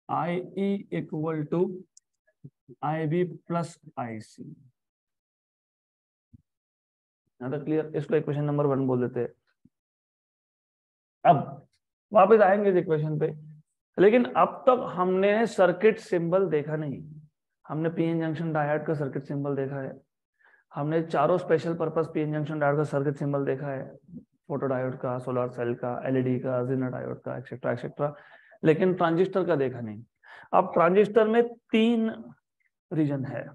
I E equal to I B plus I C, यहाँ तक क्लियर। इसको इक्वेशन नंबर 1 बोल देते हैं। अब वापस आएंगे इस इक्वेशन पे, लेकिन अब तक हमने सर्किट सिंबल देखा नहीं। हमने पीएन जंक्शन डायोड का सर्किट सिंबल देखा है, हमने चारों special purpose PN junction diode का सर्किट सिंबल देखा है, फोटो डायोड का, सोलर सेल का, एलईडी का, जेनर डायोड का, एक्सेट्रा एक्सेट्रा, लेकिन ट्रांजिस्टर का देखा नहीं। अब ट्रांजिस्टर में 3 रीजन है,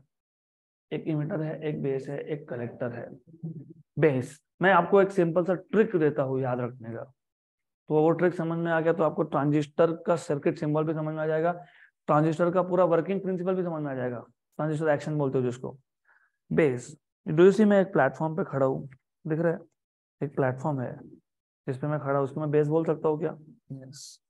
एक इमिटर है, एक बेस है, एक कलेक्टर है। बेस, मैं आपको एक सिंपल सा ट्रिक देता हूँ याद रखने का, तो वो ट्रिक समझ में आ गया तो आपको ट्रांजिस्टर का सर्किट सिंबल भी समझ में आ जाएगा, ट्रांजिस्टर का पूरा वर्किंग प्रिंसिपल भी समझ में आ जाएगा। ट्रांजिस्टर एक्शन बोलते हो जिसको। बेस, डूसी मैं एक प्लेटफॉर्म पे खड़ा हूँ, दिख रहा है, एक प्लेटफॉर्म है जिस पे मैं खड़ा हूँ, उसको मैं बेस बोल सकता हूँ क्या, यस।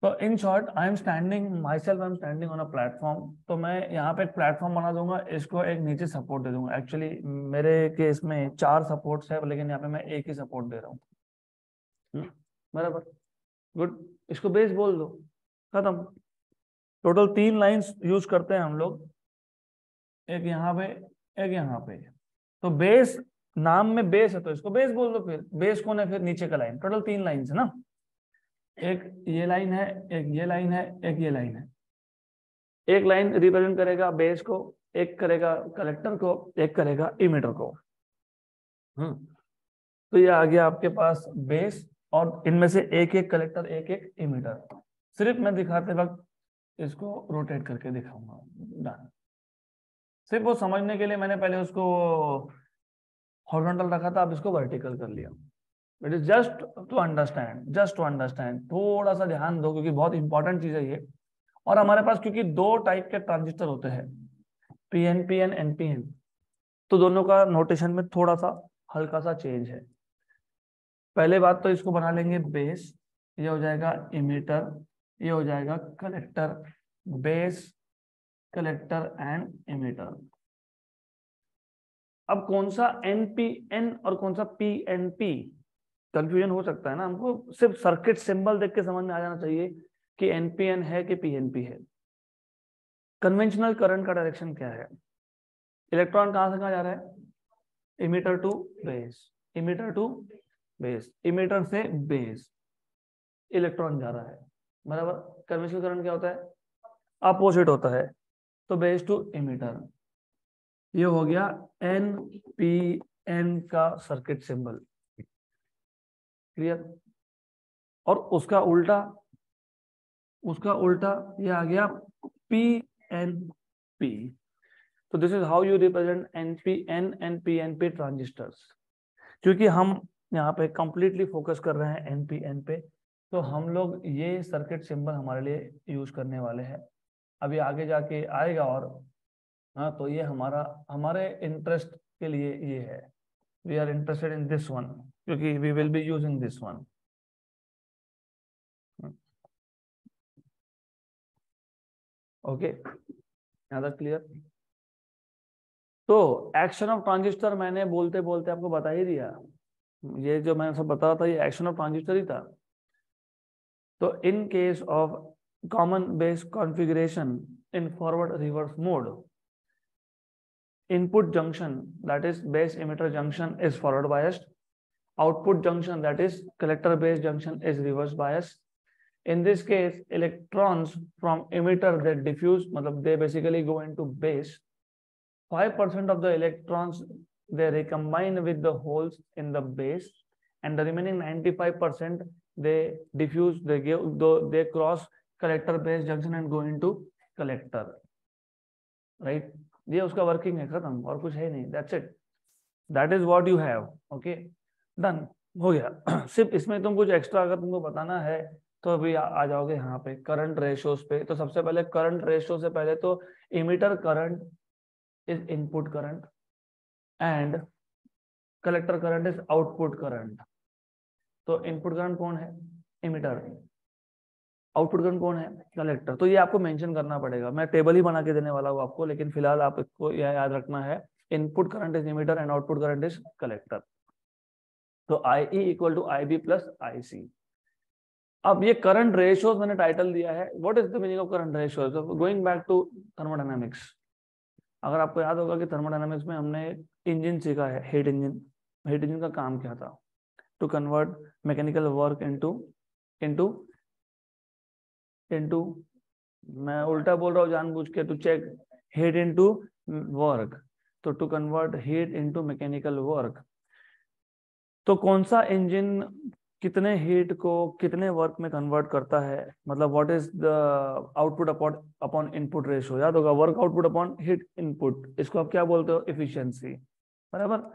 तो in short I am standing my self, I am standing on a platform, तो मैं यहाँ पे एक प्लेटफॉर्म बना दूंगा, इसको एक नीचे सपोर्ट दे दूंगा। एक्चुअली मेरे केस में 4 सपोर्ट्स है, लेकिन यहाँ पे मैं एक ही सपोर्ट दे रहा हूँ, बराबर, गुड। इसको बेस बोल दो, खत्म। टोटल 3 लाइंस यूज करते हैं हम लोग, एक यहाँ पे, एक यहाँ पे, तो बेस, नाम में बेस है तो इसको बेस बोल दो, फिर बेस कौन है, फिर नीचे का लाइन, टोटल 3 लाइंस है ना, एक ये लाइन है, एक ये लाइन है, एक ये लाइन है। एक लाइन रिप्रेजेंट करेगा बेस को, एक करेगा कलेक्टर को, एक करेगा इमिटर को। तो ये आ गया आपके पास बेस, और इनमें से एक एक कलेक्टर, एक एक इमिटर। सिर्फ मैं दिखाते वक्त इसको रोटेट करके दिखाऊंगा, डन। सिर्फ वो समझने के लिए मैंने पहले उसको हॉरिजॉन्टल रखा था, अब इसको वर्टिकल कर लिया। It is just to understand, just to understand, थोड़ा सा ध्यान दो क्योंकि बहुत इंपॉर्टेंट चीज है ये। और हमारे पास क्योंकि 2 टाइप के ट्रांजिस्टर होते हैं, पीएनपीएन, एनपीएन, तो दोनों का नोटेशन में थोड़ा सा हल्का सा चेंज है। पहले बात तो इसको बना लेंगे बेस, ये हो जाएगा इमिटर, ये हो जाएगा collector, base, collector and emitter. अब कौन सा एनपीएन और कौन सा पीएनपी, कंफ्यूजन हो सकता है ना, हमको सिर्फ सर्किट सिंबल देख के समझ में आ जाना चाहिए कि एनपीएन है कि पीएनपी है। कन्वेंशनल करंट का डायरेक्शन क्या है, इलेक्ट्रॉन कहां से कहां जा रहा है, emitter to base, emitter to base, emitter से बेस इलेक्ट्रॉन जा रहा है, बराबर। कन्वेंशनल करंट क्या होता है, अपोजिट होता है, तो बेस टू इमिटर। ये हो गया एन पी एन का सर्किट सिंबल, क्लियर। और उसका उल्टा ये आ गया पी एन पी। तो this is how you represent NPN and PNP transistors. क्योंकि हम यहाँ पे कंप्लीटली फोकस कर रहे हैं एनपीएन पे, तो हम लोग ये सर्किट सिंबल हमारे लिए यूज करने वाले हैं। अभी आगे जाके आएगा और हाँ, तो ये हमारे इंटरेस्ट के लिए ये है, we are interested in this one, क्योंकि we will be using this one. Okay, यहाँ तक क्लियर? तो एक्शन ऑफ ट्रांजिस्टर मैंने बोलते बोलते आपको बता ही दिया, ये जो मैंने सब बता रहा था ये एक्शन ऑफ ट्रांजिस्टर ही था। तो इन case of common base configuration in forward reverse mode, input junction, that is base emitter junction, is forward biased. Output junction, that is collector base junction, is reverse biased. In this case, electrons from emitter, they diffuse, matlab they basically go into base. 5% of the electrons, they recombine with the holes in the base, and the remaining 95% they diffuse, they cross collector base junction and go into collector, right? ये उसका वर्किंग है, खत्म, और कुछ है नहीं, that's it, that is what you have. Okay, done, हो गया। सिर्फ इसमें तुम कुछ एक्स्ट्रा अगर तुमको बताना है तो अभी आ जाओगे यहाँ पे करंट रेशियोज पे। तो सबसे पहले करंट रेशियो से पहले तो emitter current is input current and collector current is output current. तो इनपुट करंट कौन है? इमीटर। आउटपुट करंट कौन है? कलेक्टर। तो ये आपको मेंशन करना पड़ेगा, मैं टेबल ही बना के देने वाला हूँ आपको, लेकिन फिलहाल आपको यह याद रखना है, input current is emitter and output current is collector. तो IE equal to IB plus IC। अब ये करंट रेशियोज मैंने टाइटल दिया है, what is the meaning of current ratios? Going back to thermodynamics, अगर आपको याद होगा कि थर्मोडायनामिक्स में हमने इंजन सीखा है, हीट इंजन। हीट इंजन का काम क्या था? To convert mechanical work into into into, मैं उल्टा बोल रहा हूँ जानबूझ के, to check heat into work, तो to convert heat into mechanical work. तो कौन सा इंजन कितने हीट को कितने वर्क में कन्वर्ट करता है, मतलब what is the output upon input ratio? याद होगा, work output upon heat input, इसको आप क्या बोलते हो? एफिशिएंसी, बराबर।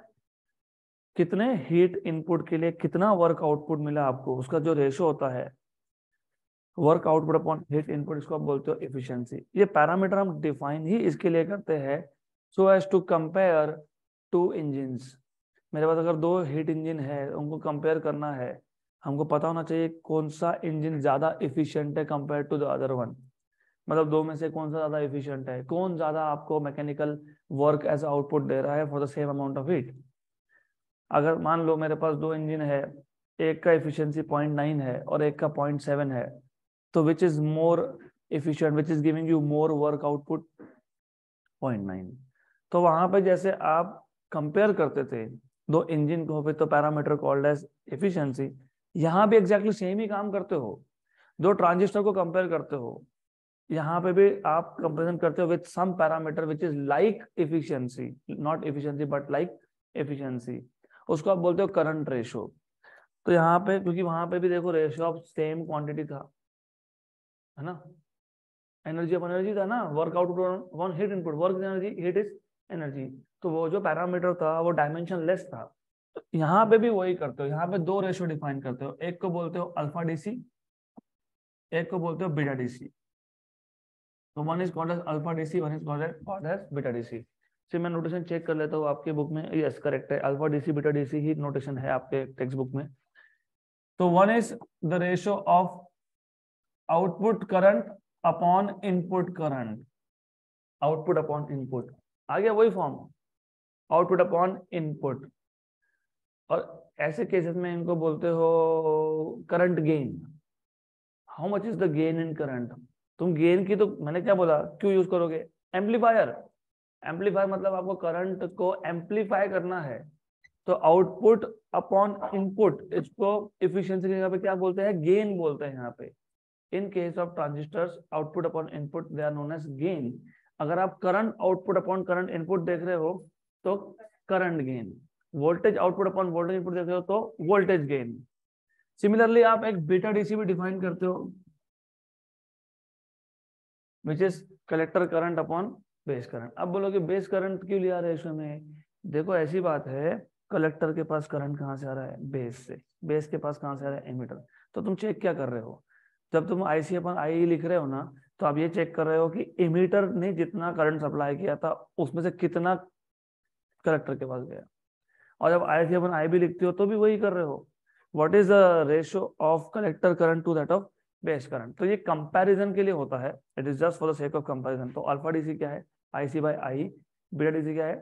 कितने हीट इनपुट के लिए कितना वर्क आउटपुट मिला आपको, उसका जो रेशियो होता है work output upon heat input, इसको आप बोलते हो एफिशिएंसी। ये पैरामीटर हम डिफाइन ही इसके लिए करते हैं so as to compare two engines. मेरे पास अगर दो हीट इंजन है, उनको कंपेयर करना है, हमको पता होना चाहिए कौन सा इंजन ज्यादा एफिशिएंट है compare to the other one. मतलब दो में से कौन सा ज्यादा एफिशिएंट है, कौन ज्यादा आपको मैकेनिकल वर्क एज आउटपुट दे रहा है for the same amount of heat. अगर मान लो मेरे पास दो इंजन है, एक का एफिशिएंसी 0.9 है और एक का 0.7 है, तो which is more efficient, which is giving you more work output? 0.9। तो वहां पे जैसे आप कंपेयर करते थे दो इंजन को पे, तो पैरामीटर कॉल्ड एज एफिशिएंसी, यहाँ भी एग्जैक्टली सेम ही काम करते हो। दो ट्रांजिस्टर को कंपेयर करते हो, यहाँ पे भी आप कंपेरिजन करते हो with some parameter which is like efficiency, not efficiency but like efficiency, उसको आप बोलते हो करंट रेशियो। तो यहाँ पे क्योंकि वहां पे भी देखो रेशियो ऑफ सेम क्वांटिटी था, है ना, एनर्जी अपॉन एनर्जी था ना, work output upon heat input, work energy, heat is energy. तो वो जो पैरामीटर था वो डायमेंशन लेस था। तो यहाँ पे भी वही करते हो, यहाँ पे दो रेशियो डिफाइन करते हो, एक को बोलते हो अल्फा डीसी, एक को बोलते हो बीटा डीसी। तो one is called as alpha DC, one is called as beta DC. फिर मैं नोटेशन चेक कर लेता हूँ आपके बुक में, यस करेक्ट है, अल्फा डीसी बीटा डीसी ही नोटेशन है आपके टेक्स्ट बुक में। तो one is the ratio of output current upon input current, output upon input, आ गया वही फॉर्म, आउटपुट अपॉन इनपुट। और ऐसे केसेस में इनको बोलते हो current gain. How much is the gain in current? तुम गेन की तो मैंने क्या बोला, क्यों यूज करोगे? एम्पलीफायर। एम्पलीफायर मतलब आपको करंट को एम्पलीफाई करना है, तो आउटपुट अपॉन इनपुट, इसको एफिशिएंसी की जगह पे क्या बोलते हैं? गेन बोलते हैं यहाँ पे। In case of transistors output upon input they are known as gain. अगर आप current output upon current input देख रहे हो तो current gain, voltage output upon voltage input देख रहे हो तो वोल्टेज गेन। सिमिलरली आप एक बीटा डीसी भी डिफाइन करते हो which is collector current upon base current. अब बोलोगे बेस करंट क्यों लिया रेशियो में? देखो ऐसी बात है, कलेक्टर के पास करंट कहाँ से आ रहा है? बेस से। बेस के पास कहाँ से आ रहा है? एमीटर। तो तुम चेक क्या कर रहे हो जब तुम IC अपन IE लिख रहे हो ना, तो आप ये चेक कर रहे हो कि एमीटर ने जितना करंट सप्लाई किया था उसमें से कितना कलेक्टर के पास गया। और जब IC अपन IB लिखते हो तो भी वही कर रहे हो, what is the ratio of collector current to that of base current. तो ये कंपैरिजन के लिए होता है, it is just for the sake of comparison. तो अल्फा डीसी क्या है, IC by I, beta DC क्या है,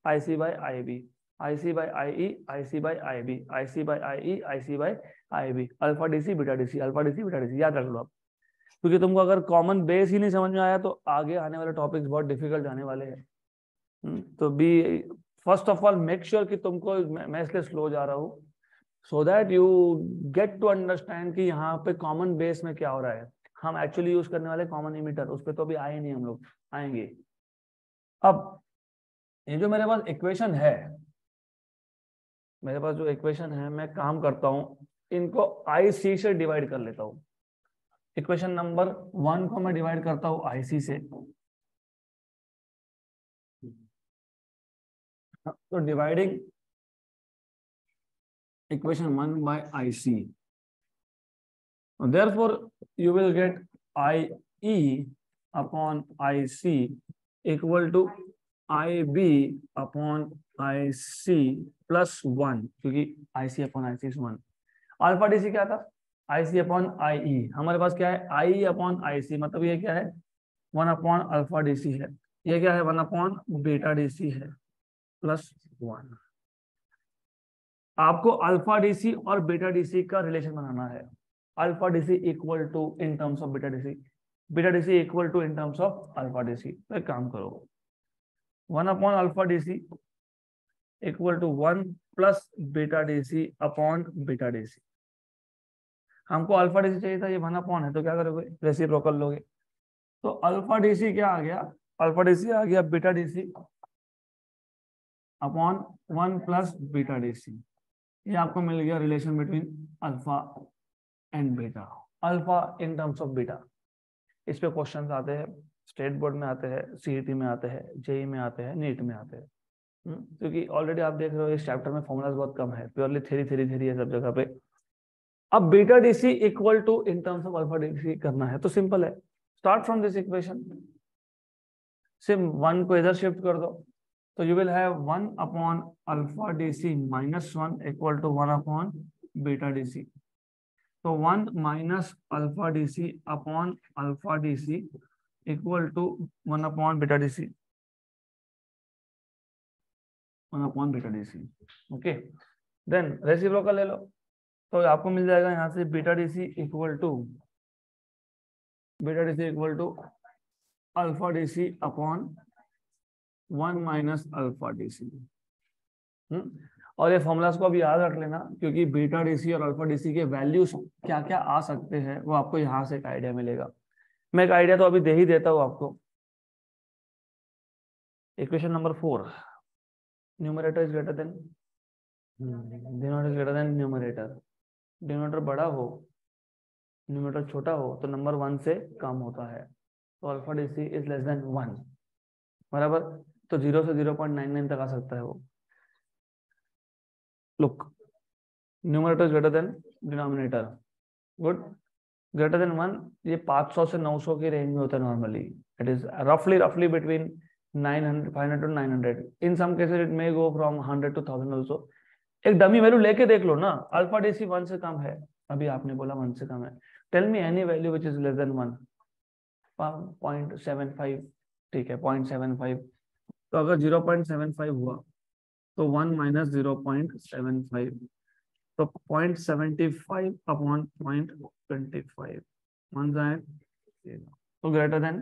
IC by IB, IC by IE, IC by IB, IC by IE, IC by IB, alpha DC beta DC, alpha DC beta DC, याद रख लो आप। क्योंकि तुमको अगर कॉमन बेस ही नहीं समझ में आया तो आगे आने वाले टॉपिक्स बहुत डिफिकल्ट जाने वाले हैं। तो be first of all make sure कि तुमको, मैं इसलिए स्लो जा रहा हूँ so that you get to understand कि यहाँ पे कॉमन बेस में क्या हो रहा है। हम एक्चुअली यूज करने वाले कॉमन इमीटर, उस पर तो अभी आए नहीं, हम लोग आएंगे। अब ये जो मेरे पास इक्वेशन है, मेरे पास जो इक्वेशन है, मैं काम करता हूँ इनको IC से डिवाइड कर लेता हूँ। इक्वेशन नंबर 1 को मैं डिवाइड करता हूँ IC से, तो dividing equation 1 by IC, therefore you will get IE upon IC equal to IB upon IC plus 1, क्योंकि IC upon IC is 1। Alpha DC क्या था, IC अपॉन IE, हमारे पास क्या है IE अपॉन IC, मतलब ये क्या है 1 अपॉन अल्फा डीसी है, ये क्या है 1 अपॉन बीटा डीसी है प्लस 1। आपको अल्फा डीसी और बीटा डीसी का रिलेशन बनाना है। Alpha DC equal to in terms of beta DC, beta DC equal to in terms of alpha DC. तो एक काम करो, 1 upon alpha DC equal to 1 plus beta DC upon beta DC. हमको अल्फा डीसी चाहिए था, ये 1 अपॉन है, तो क्या करोगे रेसिप्रोकल लोगे। तो अल्फा डीसी क्या आ गया, अल्फा डीसी आ गया beta DC upon 1 plus beta DC. ये आपको मिल गया relation between alpha and beta, alpha in terms of beta. इस पे क्वेश्चंस आते हैं, स्टेट बोर्ड में आते हैं, CET में आते हैं, JEE में आते हैं, नीट में आते हैं। क्योंकि ऑलरेडी आप देख रहे हो इस चैप्टर में फॉर्मूलाज बहुत कम है, प्योरली थ्योरी है सब जगह पे। अब beta DC equal to in terms of alpha DC करना है, तो सिंपल है, स्टार्ट फ्रॉम दिस इक्वेशन, सिर्फ 1 को इधर शिफ्ट कर दो, तो you will have 1 upon alpha DC minus 1 equal to 1 upon beta DC. तो 1 minus alpha DC upon alpha DC equal to 1 upon beta DC, 1 upon beta DC. Okay, then reciprocal ले लो, तो आपको मिल जाएगा यहाँ से beta DC equal to alpha DC upon 1 minus alpha DC. और ये फॉर्मूलाज को अभी याद रख लेना, क्योंकि बीटा डीसी और अल्फा डीसी के वैल्यूज क्या क्या आ सकते हैं वो आपको यहाँ से एक आइडिया मिलेगा। मैं एक आइडिया तो अभी दे ही देता हूँ आपको। Equation number 4, numerator is greater than denominator is greater than numerator. Denominator बड़ा हो, न्यूमरेटर छोटा हो तो नंबर 1 से कम होता है, तो alpha DC is less than 1, बराबर। तो 0 से 0.99 तक आ सकता है वो। Look, numerator is greater than denominator, good, greater than 1, ये 500 से 900 के रेंज में होता है नॉर्मली। इट इज रफली between 900 500 to 900, in some cases it may go from 100 to 1000 also. एक डमी वैल्यू लेके देख लो ना, अल्फा डीसी 1 से कम है, अभी आपने बोला 1 से कम है, tell me any value which is less than 1। 0.75, ठीक है 0.75, तो अगर 0.75 हुआ तो 1 माइनस 0.75, तो 0.75 अपॉन 0.25, 1 जाए तो ग्रेटर देन,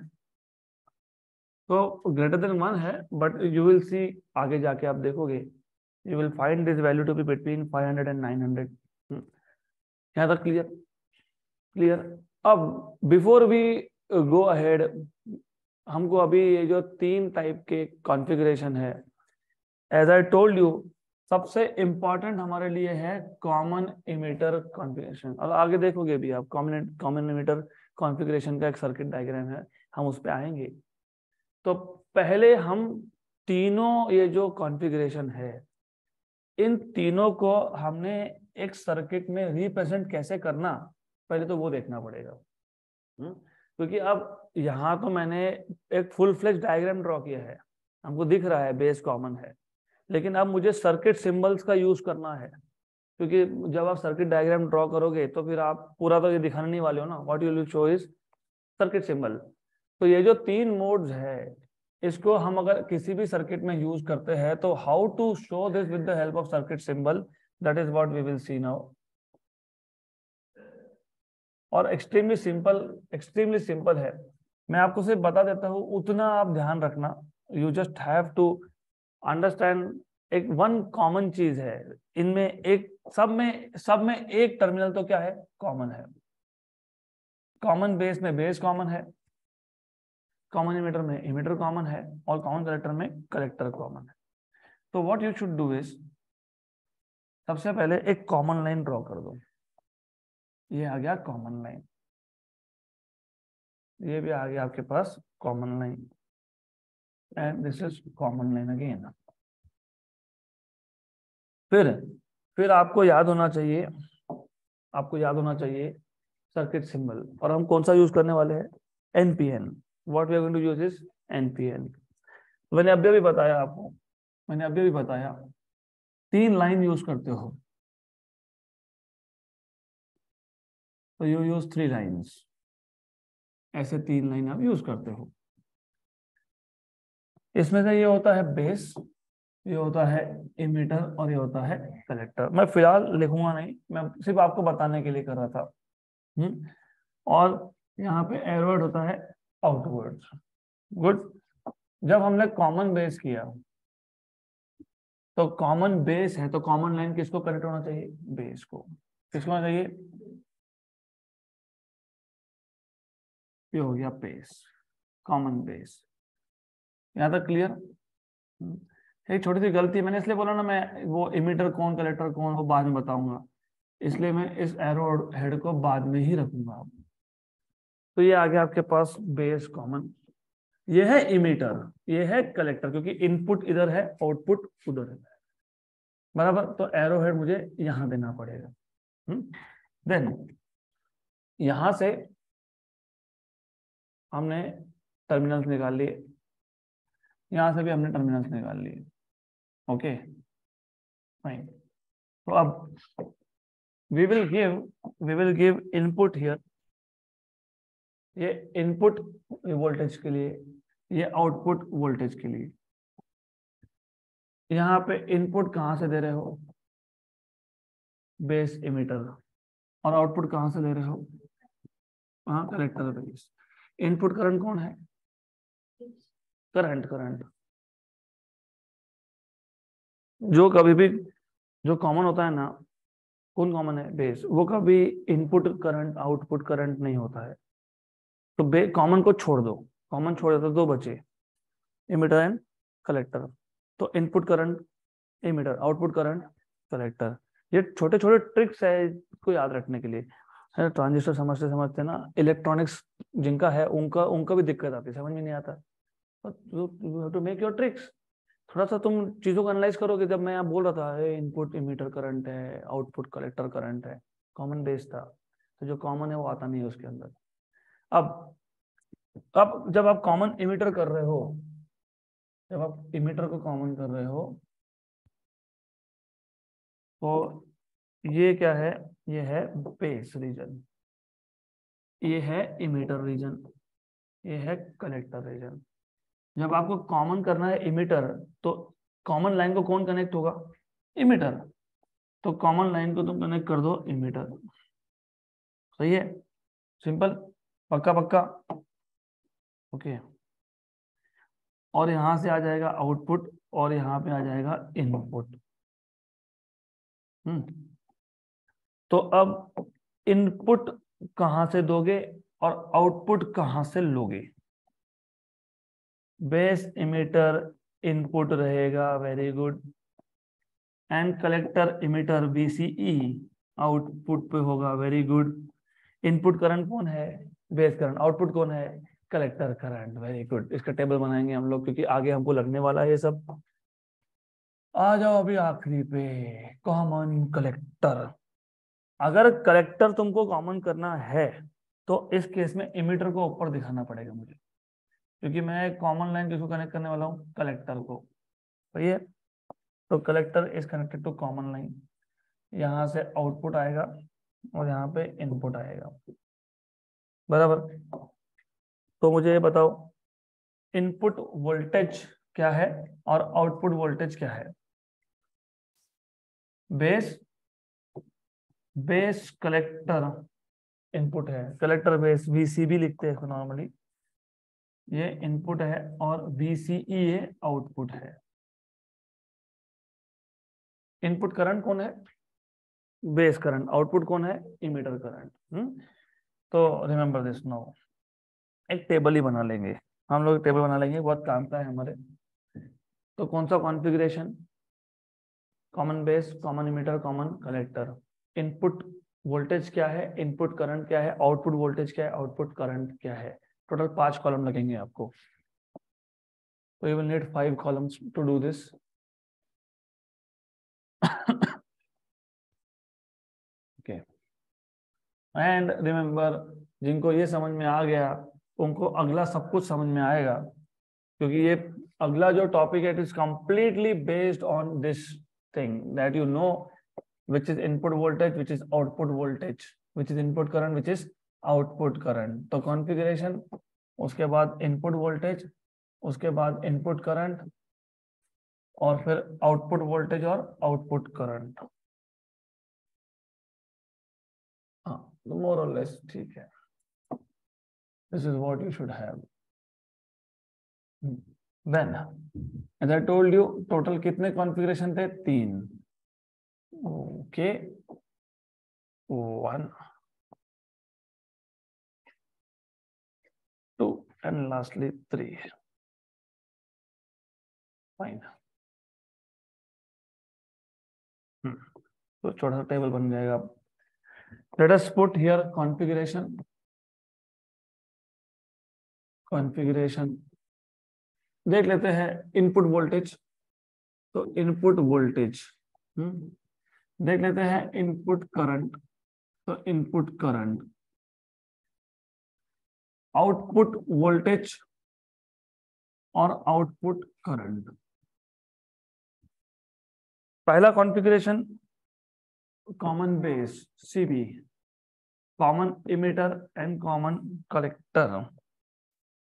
तो ग्रेटर देन 1 है, बट यू विल सी आगे जाके आप देखोगे, you will find this value to be between 500 and 900। यहाँ तक क्लियर? क्लियर। अब बिफोर वी गो अहेड, हमको अभी ये जो 3 टाइप के कॉन्फ़िगरेशन है, एज आई टोल्ड यू, सबसे इंपॉर्टेंट हमारे लिए है कॉमन इमीटर कॉन्फ़िगरेशन। और आगे देखोगे भी आप, कॉमन इमीटर कॉन्फ़िगरेशन का एक सर्किट डायग्राम है, हम उस पर आएंगे। तो पहले हम तीनों ये जो कॉन्फ़िगरेशन है, इन तीनों को हमने एक सर्किट में रिप्रेजेंट कैसे करना, पहले तो वो देखना पड़ेगा। क्योंकि अब यहाँ तो मैंने एक फुल फ्लेज डायग्राम ड्रॉ किया है, हमको दिख रहा है बेस कॉमन है, लेकिन अब मुझे सर्किट सिंबल्स का यूज करना है। क्योंकि जब आप सर्किट डायग्राम ड्रॉ करोगे तो फिर आप पूरा तो ये दिखाने नहीं वाले हो ना, what you will show is circuit symbol. तो ये जो 3 मोड्स है, इसको हम अगर किसी भी सर्किट में यूज करते हैं तो how to show this with the help of circuit symbol, that is what we will see now. और एक्सट्रीमली सिंपल है। मैं आपको सिर्फ बता देता हूँ, उतना आप ध्यान रखना। You just have to understand एक वन कॉमन चीज है इनमें, एक सब में एक टर्मिनल तो क्या है, कॉमन है। कॉमन बेस में बेस कॉमन है, कॉमन इमीटर में इमीटर कॉमन है, और कॉमन कलेक्टर में कलेक्टर कॉमन है। तो what you should do is, सबसे पहले एक कॉमन लाइन ड्रॉ कर दो। ये आ गया कॉमन लाइन, ये भी आ गया आपके पास common line, and this is common line again. फिर आपको याद होना चाहिए, सर्किट सिंबल। और हम कौन सा यूज करने वाले हैं, NPN. What we are going to use is NPN. मैंने अभी भी बताया 3 लाइन यूज करते हो तो यू यूज 3 लाइन्स, ऐसे 3 लाइन आप यूज करते हो। इसमें से ये होता है बेस, ये होता है इमीटर, और ये होता है कलेक्टर। मैं फिलहाल लिखूंगा नहीं, मैं सिर्फ आपको बताने के लिए कर रहा था। और यहाँ पे एरोड होता है आउटवर्ड्स। गुड। जब हमने कॉमन बेस किया, तो कॉमन बेस है तो कॉमन लाइन किसको कनेक्ट होना चाहिए, बेस को। किसको होना चाहिए, ये हो गया बेस, कॉमन बेस। यहाँ तक क्लियर। एक छोटी सी गलती मैंने इसलिए बोला ना, मैं वो इमीटर कौन कलेक्टर कौन वो बाद में बताऊंगा, इसलिए मैं इस एरो हेड को बाद में ही रखूंगा। तो ये आ गया आपके पास बेस कॉमन, ये है इमीटर, ये है कलेक्टर, क्योंकि इनपुट इधर है आउटपुट उधर है, बराबर। तो एरो हेड मुझे यहां देना पड़ेगा। देन यहां से हमने टर्मिनल्स निकाल लिए, यहां से भी हमने टर्मिनल्स निकाल लिए। Okay fine. तो अब we will give input here, ये इनपुट वोल्टेज के लिए, ये आउटपुट वोल्टेज के लिए। यहाँ पे इनपुट कहाँ से दे रहे हो, बेस इमीटर, और आउटपुट कहाँ से दे रहे हो, हाँ कलेक्टर बेस। इनपुट करंट कौन है, करंट जो कभी भी जो कॉमन होता है ना, कौन कॉमन है, बेस। वो कभी इनपुट करंट आउटपुट करंट नहीं होता है। तो कॉमन को छोड़ दो, कॉमन छोड़ दो तो 2 बचे, इमीटर एंड कलेक्टर। तो input current emitter, output current collector. ये छोटे छोटे ट्रिक्स है इसको याद रखने के लिए। ट्रांजिस्टर समझते समझते ना, इलेक्ट्रॉनिक्स जिनका है उनका उनका भी दिक्कत आती है, समझ में नहीं आता। You have to make your tricks. थोड़ा सा तुम चीजों को एनालाइज करोगे। जब मैं यहाँ बोल रहा था इनपुट इमीटर करंट है, आउटपुट कलेक्टर करंट है, कॉमन बेस था, तो जो कॉमन है वो आता नहीं है उसके अंदर। अब जब आप कॉमन इमीटर कर रहे हो, जब आप इमीटर को कॉमन कर रहे हो, तो ये क्या है, ये है बेस रीजन, ये है इमीटर रीजन, ये है कलेक्टर रीजन। जब आपको कॉमन करना है इमीटर, तो कॉमन लाइन को कौन कनेक्ट होगा, इमीटर। तो कॉमन लाइन को तुम कनेक्ट कर दो इमीटर। सही है, सिंपल, पक्का पक्का। ओके। और यहां से आ जाएगा आउटपुट, और यहाँ पे आ जाएगा इनपुट। तो अब इनपुट कहां से दोगे और आउटपुट कहां से लोगे, बेस इमीटर इनपुट रहेगा, very good, and collector emitter BCE output पे होगा, वेरी गुड। इनपुट करंट कौन है, बेस करंट, आउटपुट कौन है, कलेक्टर करंट, वेरी गुड। इसका टेबल बनाएंगे हम लोग, क्योंकि आगे हमको लगने वाला है ये सब। आ जाओ अभी आखिरी पे, कॉमन कलेक्टर। अगर कलेक्टर तुमको कॉमन करना है तो इस केस में इमीटर को ऊपर दिखाना पड़ेगा मुझे, क्योंकि मैं कॉमन लाइन किसको कनेक्ट करने वाला हूँ, कलेक्टर को। सही है। तो collector is connected to common line, यहाँ से आउटपुट आएगा और यहाँ पे इनपुट आएगा, बराबर। तो मुझे ये बताओ इनपुट वोल्टेज क्या है और आउटपुट वोल्टेज क्या है। बेस बेस कलेक्टर इनपुट है, कलेक्टर बेस वीसीबी लिखते हैं नॉर्मली, ये इनपुट है और वीसीई ये आउटपुट है। इनपुट करंट कौन है, बेस करंट, आउटपुट कौन है, इमीटर करंट। तो रिमेंबर दिस नाउ, एक टेबल ही बना लेंगे हम लोग, टेबल बना लेंगे, बहुत काम का है हमारे। तो कौन सा configuration, common base, common emitter, common collector. Input voltage क्या है, इनपुट करंट क्या है, आउटपुट वोल्टेज क्या है, आउटपुट करंट क्या है। टोटल 5 कॉलम लगेंगे आपको, तो you will need 5 columns to do this. Okay, and remember, जिनको ये समझ में आ गया उनको अगला सब कुछ समझ में आएगा, क्योंकि ये अगला जो टॉपिक है it is completely based on this thing that you know which is input voltage, which is output voltage, which is input current, which is output current। तो कॉन्फ़िगरेशन, उसके बाद इनपुट वोल्टेज, उसके बाद इनपुट करंट, और फिर आउटपुट वोल्टेज और आउटपुट करंट। हाँ, मोर और लेस ठीक है, this is what you should have. Then as I told you, total कितने कॉन्फ़िगरेशन थे, 3। ओके, 1 2 and lastly 3, फाइन। तो छोटा सा टेबल बन जाएगा। Let us put here configuration देख लेते हैं। इनपुट वोल्टेज, तो इनपुट वोल्टेज देख लेते हैं। इनपुट करंट, तो इनपुट करंट। आउटपुट वोल्टेज और आउटपुट करंट। पहला configuration common base CB, common emitter and common collector.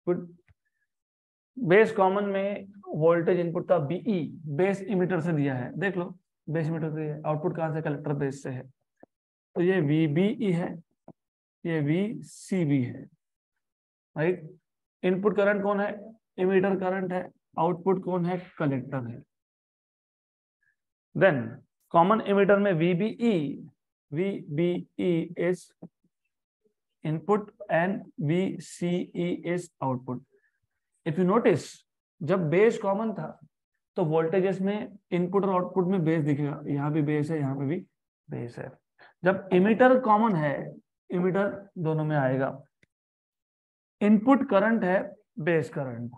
Good. Base common में वोल्टेज इनपुट का बीई बेस इमीटर से दिया है, देख लो बेस इमीटर से है, आउटपुट कहां से, कलेक्टर बेस से है। तो ये वीबीई है, ये वीसीबी है, राइट। इनपुट करंट कौन है, इमीटर करंट है। आउटपुट कौन है, कलेक्टर है। देन कॉमन इमीटर में VBE is input and VCE is output. If you notice, जब बेस कॉमन था तो वोल्टेजेस में इनपुट और आउटपुट में बेस दिखेगा, यहाँ भी बेस है, यहाँ पे भी बेस है। जब इमीटर कॉमन है, इमीटर दोनों में आएगा। इनपुट करंट है बेस करंट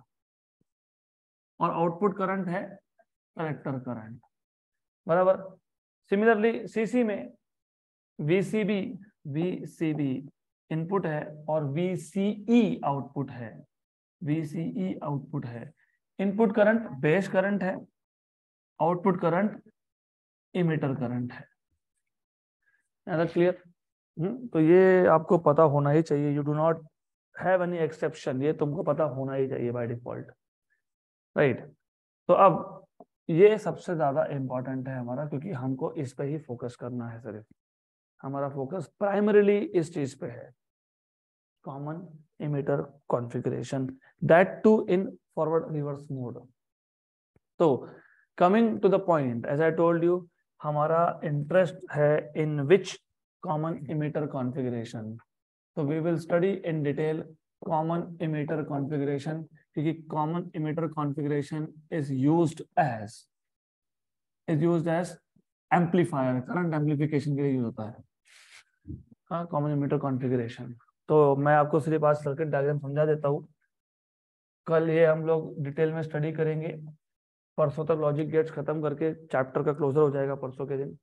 और आउटपुट करंट है कलेक्टर करंट, बराबर। सिमिलरली सीसी में वीसीबी इनपुट है और वीसीई आउटपुट है, वीसीई आउटपुट है। इनपुट करंट बेस करंट है, आउटपुट करंट इमीटर करंट है। क्लियर? तो ये आपको पता होना ही चाहिए, you do not have any exception, ये तुमको पता होना ही चाहिए बाय डिफॉल्ट, राइट। तो अब ये सबसे ज्यादा इंपॉर्टेंट है हमारा, क्योंकि हमको इस पे ही फोकस करना है। सिर्फ हमारा फोकस प्राइमरीली इस चीज पे है, common emitter configuration, that too in forward reverse mode. तो coming to the point, as I told you, हमारा इंटरेस्ट है in which common emitter configuration. तो we will study in detail common emitter configuration, क्योंकि common emitter configuration is used as amplifier, current amplification के लिए यूज होता है। हाँ, कॉमन इमीटर कॉन्फ़िगरेशन। तो मैं आपको सिर्फ आज सर्किट डायग्राम समझा देता हूँ, कल ये हम लोग डिटेल में स्टडी करेंगे। परसों तक लॉजिक गेट्स खत्म करके चैप्टर का क्लोजर हो जाएगा परसों के दिन।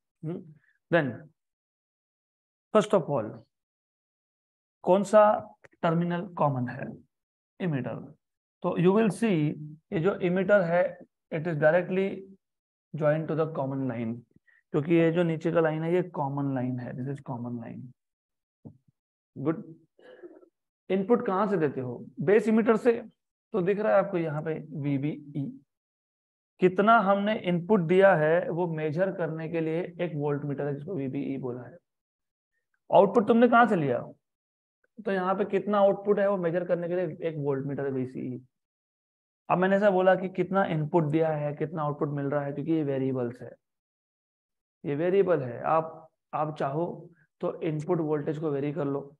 देन फर्स्ट ऑफ ऑल, कौन सा टर्मिनल कॉमन है, इमीटर। तो यू विल सी, ये जो इमीटर है it is directly join to the common line, क्योंकि ये जो नीचे का लाइन है ये कॉमन लाइन है, this is common line. Good. Input कहां से देते हो? बेस इमीटर से। तो दिख रहा है आपको यहाँ पे VBE, कितना हमने इनपुट दिया है वो मेजर करने के लिए एक वोल्ट मीटर है जिसको VBE बोला है। आउटपुट तुमने कहां से लिया? तो यहाँ पे कितना आउटपुट है वो मेजर करने के लिए एक वोल्ट मीटर है VCE। अब मैंने ऐसा बोला कि कितना इनपुट दिया है कितना आउटपुट मिल रहा है, क्योंकि ये वेरिएबल्स है, ये वेरिएबल है। आप चाहो तो इनपुट वोल्टेज को वेरी कर लो,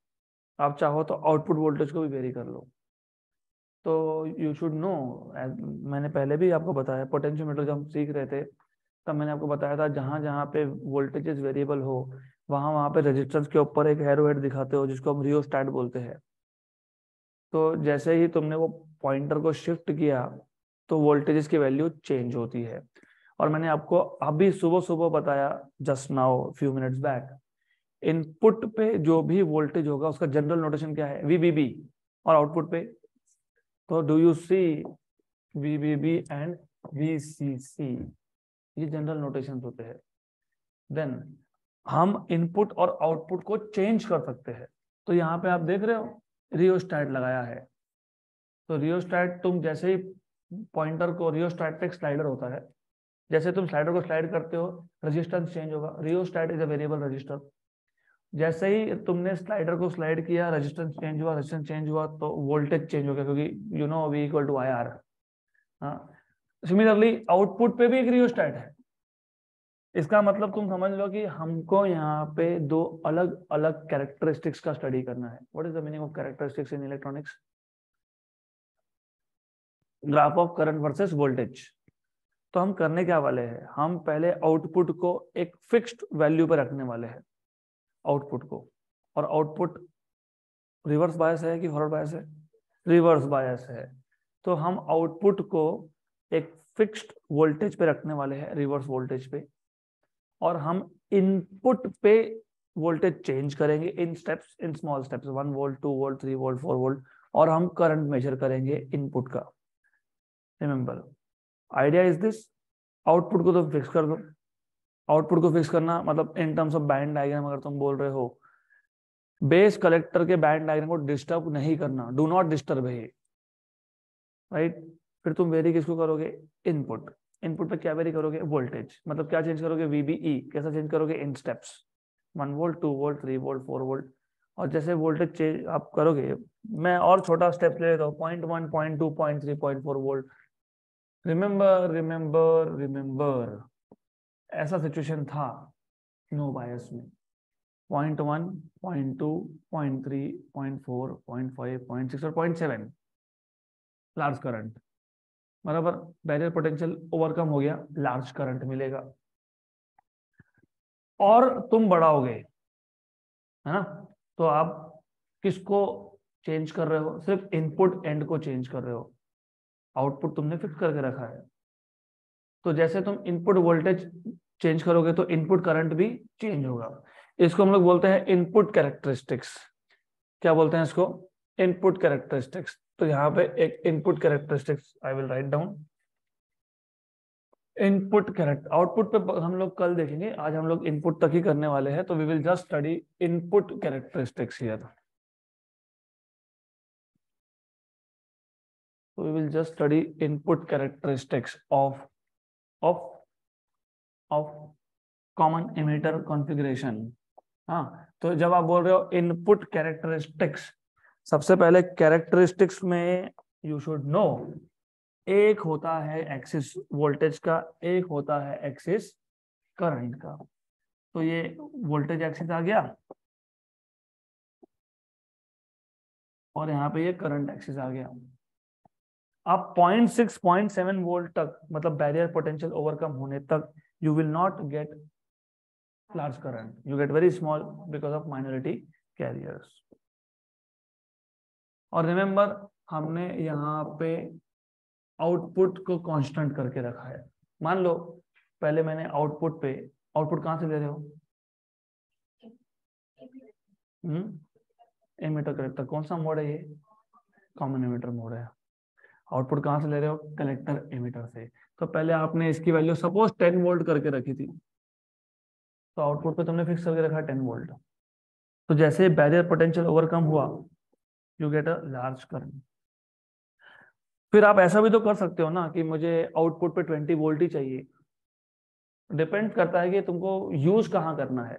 आप चाहो तो आउटपुट वोल्टेज को भी वेरी कर लो। तो यू शुड नो, मैंने पहले भी आपको बताया, पोटेंशियोमीटर जब हम सीख रहे थे तब मैंने आपको बताया था, जहां जहां पे वोल्टेजेस वेरिएबल हो वहां वहां पे रेजिस्टेंस के ऊपर एक एरो हेड दिखाते हो जिसको हम रियोस्टैट बोलते हैं। तो जैसे ही तुमने वो पॉइंटर को शिफ्ट किया तो वोल्टेजेस की वैल्यू चेंज होती है। और मैंने आपको अभी सुबह सुबह बताया, just now few minutes back, input पे जो भी वोल्टेज होगा उसका जनरल नोटेशन क्या है? VBB। और आउटपुट पे तो do you see VBB and VCC, ये जनरल नोटेशन होते हैं। देन हम इनपुट और आउटपुट को चेंज कर सकते हैं। तो यहाँ पे आप देख रहे हो रियोस्टैट लगाया है। तो रियोस्टैट, तुम जैसे ही पॉइंटर को, रियोस्टैट एक स्लाइडर होता है, जैसे तुम स्लाइडर को स्लाइड करते हो रेजिस्टेंस चेंज होगा। Rheostat is a variable resistor. जैसे ही तुमने स्लाइडर को स्लाइड किया रेजिस्टेंस चेंज हुआ, रेजिस्टेंस चेंज हुआ तो वोल्टेज चेंज हो गया, क्योंकि you know V equal to IR। हाँ, सिमिलरली आउटपुट पे भी एक रियोस्टैट है। इसका मतलब तुम समझ लो कि हमको यहाँ पे दो अलग अलग कैरेक्टरिस्टिक्स का स्टडी करना है। What is the meaning of characteristics in electronics? Graph of current versus voltage. तो हम करने क्या वाले हैं, हम पहले आउटपुट को एक फिक्स्ड वैल्यू पर रखने वाले हैं, आउटपुट को। और आउटपुट रिवर्स बायस है कि फॉरवर्ड बायस है? रिवर्स बायस है। तो हम आउटपुट को एक फिक्स्ड वोल्टेज पे रखने वाले हैं, रिवर्स वोल्टेज पे। और हम इनपुट पे वोल्टेज चेंज करेंगे in steps, in small steps, 1 volt, 2 volt, 3 volt, 4 volt. और हम करंट मेजर करेंगे इनपुट का। Remember, idea is this. Output को तो फिक्स कर दो। आउटपुट को फिक्स करना मतलब इन टर्म्स ऑफ बैंड डायग्राम, अगर तुम बोल रहे हो बेस कलेक्टर के बैंड डायग्राम को डिस्टर्ब नहीं करना, डू नॉट डिस्टर्ब है, राइट। फिर तुम वेरी किसको करोगे? इनपुट। इनपुट पे क्या वेरी करोगे? वोल्टेज। मतलब क्या चेंज करोगे? VBE। कैसा चेंज करोगे? In steps, 1 volt, 2 volt, 3 volt, 4 volt. और जैसे वोल्टेज चेंज आप करोगे, मैं और छोटा स्टेप ले लेता हूँ, 0.1, 0.2, 0.3, 0.4 वोल्ट। रिमेंबर रिमेंबर रिमेंबर, ऐसा सिचुएशन था नो बायस में। 0.1, 0.2, 0.3, 0.4, 0.5, 0.6 और 0.7 लार्ज करंट, बराबर। बैरियर पोटेंशियल ओवरकम हो गया, लार्ज करंट मिलेगा। और तुम बढ़ाओगे, है ना? तो आप किसको चेंज कर रहे हो? सिर्फ इनपुट एंड को चेंज कर रहे हो, आउटपुट तुमने फिक्स करके रखा है। तो जैसे तुम इनपुट वोल्टेज चेंज करोगे तो इनपुट करंट भी चेंज होगा। इसको हम लोग बोलते हैं इनपुट कैरेक्टरिस्टिक्स। क्या बोलते हैं इसको? Input characteristics. तो यहाँ पे एक input characteristics I will write down. Input character, output पे हम लोग कल देखेंगे, आज हम लोग इनपुट तक ही करने वाले हैं। तो we will just study input characteristics here. So we will just study input characteristics of of common emitter configuration। हाँ, तो जब आप बोल रहे हो इनपुट कैरेक्टरिस्टिक्स, सबसे पहले कैरेक्टरिस्टिक्स में यू शुड नो, एक होता है एक्सिस वोल्टेज का, एक होता है एक्सिस करंट का। तो ये वोल्टेज एक्सिस आ गया और यहाँ पे ये करंट एक्सिस आ गया। आप 0.6, 0.7 वोल्ट तक, मतलब बैरियर पोटेंशियल ओवरकम होने तक, you will not gate large current, you get very small because of minority carriers. और रिमेंबर, हमने यहाँ पे आउटपुट को कांस्टेंट करके रखा है। मान लो पहले मैंने आउटपुट पे, आउटपुट कहां से ले रहे हो? Emitter collector. कौन सा मोड है ये? कॉमन एमीटर मोड है। आउटपुट कहां से ले रहे हो? कलेक्टर एमीटर से। तो पहले आपने इसकी वैल्यू सपोज 10 वोल्ट करके रखी थी, तो आउटपुट पे तुमने फिक्स करके रखा 10 वोल्ट। तो जैसे बैरियर पोटेंशियल ओवरकम हुआ, you get a large current. फिर आप ऐसा भी तो कर सकते हो ना कि मुझे आउटपुट पे 20 वोल्ट ही चाहिए। डिपेंड करता है कि तुमको यूज कहाँ करना है।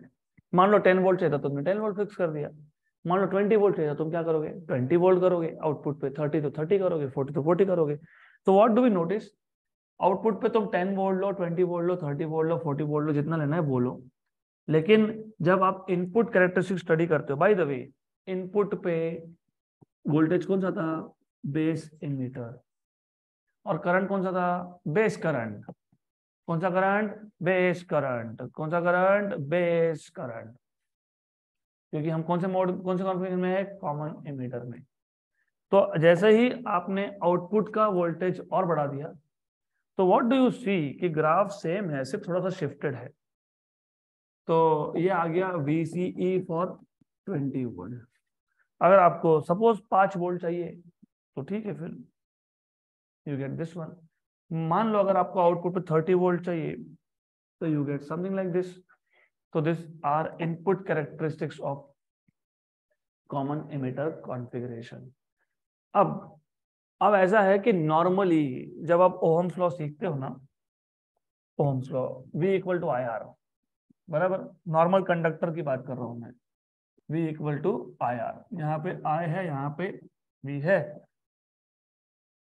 मान लो 10 वोल्ट चाहिए था, तुमने 10 वोल्ट फिक्स कर दिया। मान लो 20 वोल्ट चाहिए, तुम क्या करोगे? 20 वोल्ट करोगे आउटपुट पे, 30 तो 30 करोगे, 40 तो 40 करोगे। तो what do we notice, output पे तुम 10 वोल्ट लो, 20 वोल्ट लो, 30 वोल्ट लो, 40 वोल्ट लो, जितना लेना है बोलो। लेकिन जब आप इनपुट कैरेक्टरिस्टिक स्टडी करते हो, बाय द वे, इनपुट पे वोल्टेज कौन सा था? Base emitter. और करंट कौन सा था? Base current. कौन सा करंट? Base current. कौन सा करंट? Base current. क्योंकि हम कौन से मोड, कौन से कॉन्फ़िगरेशन में है? कॉमन एमीटर में। तो जैसे ही आपने आउटपुट का वोल्टेज और बढ़ा दिया, तो व्हाट डू यू सी कि ग्राफ सेम है, सिर्फ थोड़ा सा शिफ्टेड है। तो ये आ गया VCE फॉर 20 वोल्ट। अगर आपको सपोज 5 वोल्ट चाहिए तो ठीक है, फिर यू गेट दिस वन। मान लो अगर आपको आउटपुट पे 30 वोल्ट चाहिए तो you get something like this. तो this are input characteristics of common emitter configuration. अब ऐसा है कि नॉर्मली जब आप ओहम्स लॉ सीखते हो ना, Ohm's law, V equal to I R, बराबर। नॉर्मल कंडक्टर की बात कर रहा हूं मैं। V equal to I R, यहाँ पे I है, यहाँ पे V है।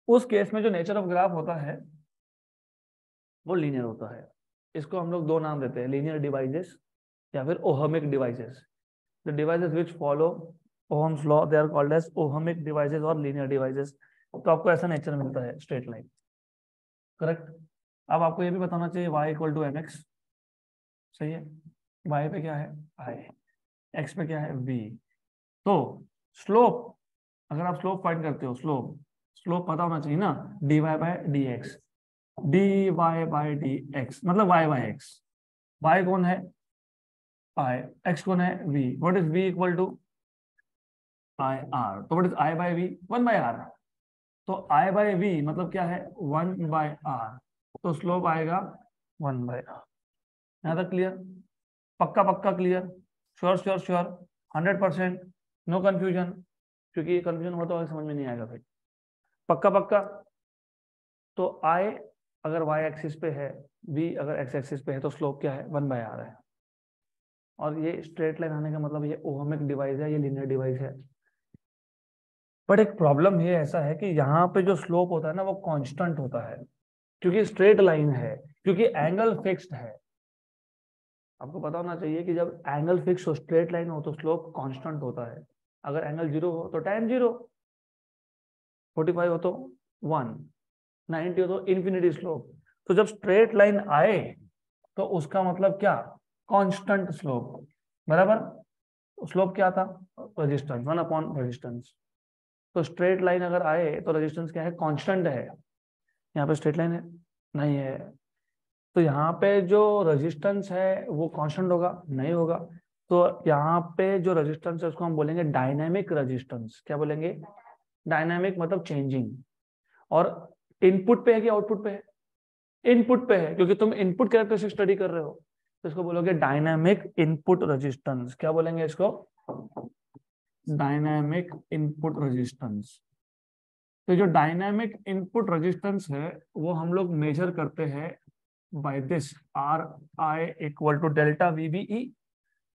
उस केस में जो नेचर ऑफ ग्राफ होता है वो लीनियर होता है। इसको हम लोग दो नाम देते हैं, लीनियर डिवाइसेस या फिर ohmic devices. The devices which follow Ohm's law, they are called as ohmic devices और लीनियर डिवाइसेस। तो आपको ऐसा नेचर मिलता है, स्ट्रेट लाइन। करेक्ट। अब आपको ये भी बताना चाहिए y equal to m x. सही है। y पे क्या है? I, x पे क्या है? v। तो स्लोप, अगर आप स्लोप फाइंड करते हो, स्लोप स्लोप पता होना चाहिए ना, dy by d x. dy by d x मतलब y बाय x। y कौन है? I, x कौन है? v। What is v equal to I R. तो what is i by v? 1 by r। तो i बाय v मतलब क्या है? 1 बाय r। तो स्लोप आएगा 1 बाय r। यहाँ तक क्लियर? पक्का पक्का clear? Sure sure sure? 100%? No confusion? क्योंकि कंफ्यूजन हो तो समझ में नहीं आएगा भाई। पक्का पक्का? तो I अगर y एक्सिस पे है, v अगर x एक्सिस पे है, तो स्लोप क्या है? 1 बाय r है। और ये स्ट्रेट लाइन आने का मतलब ये ओहमिक डिवाइस है, ये लीनियर डिवाइस है। बट एक प्रॉब्लम ये ऐसा है कि यहाँ पे जो स्लोप होता है ना वो कांस्टेंट होता है, क्योंकि स्ट्रेट लाइन है, क्योंकि एंगल फिक्स्ड है। आपको पता होना चाहिए कि जब एंगल फिक्स हो, स्ट्रेट लाइन हो, तो स्लोप कांस्टेंट होता है। अगर एंगल 0 हो तो tan 0, 45 हो तो 1, 90 हो तो इन्फिनिटी स्लोप। तो जब स्ट्रेट लाइन आए तो उसका मतलब क्या? कांस्टेंट स्लोप, बराबर। स्लोप क्या था? Resistance, 1 upon resistance. तो स्ट्रेट लाइन अगर आए तो रेजिस्टेंस क्या है? कांस्टेंट है। यहाँ पे स्ट्रेट लाइन है? नहीं है। तो यहाँ पे जो रेजिस्टेंस है वो कांस्टेंट होगा? नहीं होगा। तो यहाँ पे जो रेजिस्टेंस है उसको हम बोलेंगे डायनामिक रेजिस्टेंस। क्या बोलेंगे? डायनामिक मतलब चेंजिंग। और इनपुट पे है कि आउटपुट पे है? इनपुट पे है, क्योंकि तुम इनपुट कैरेक्टरिस्टिक स्टडी कर रहे हो। तो इसको बोलोगे डायनामिक इनपुट रेजिस्टेंस। क्या बोलेंगे इसको? Dynamic input resistance. तो जो डायनामिक इनपुट रेजिस्टेंस है वो हम लोग मेजर करते हैं by this R I equal to delta VBE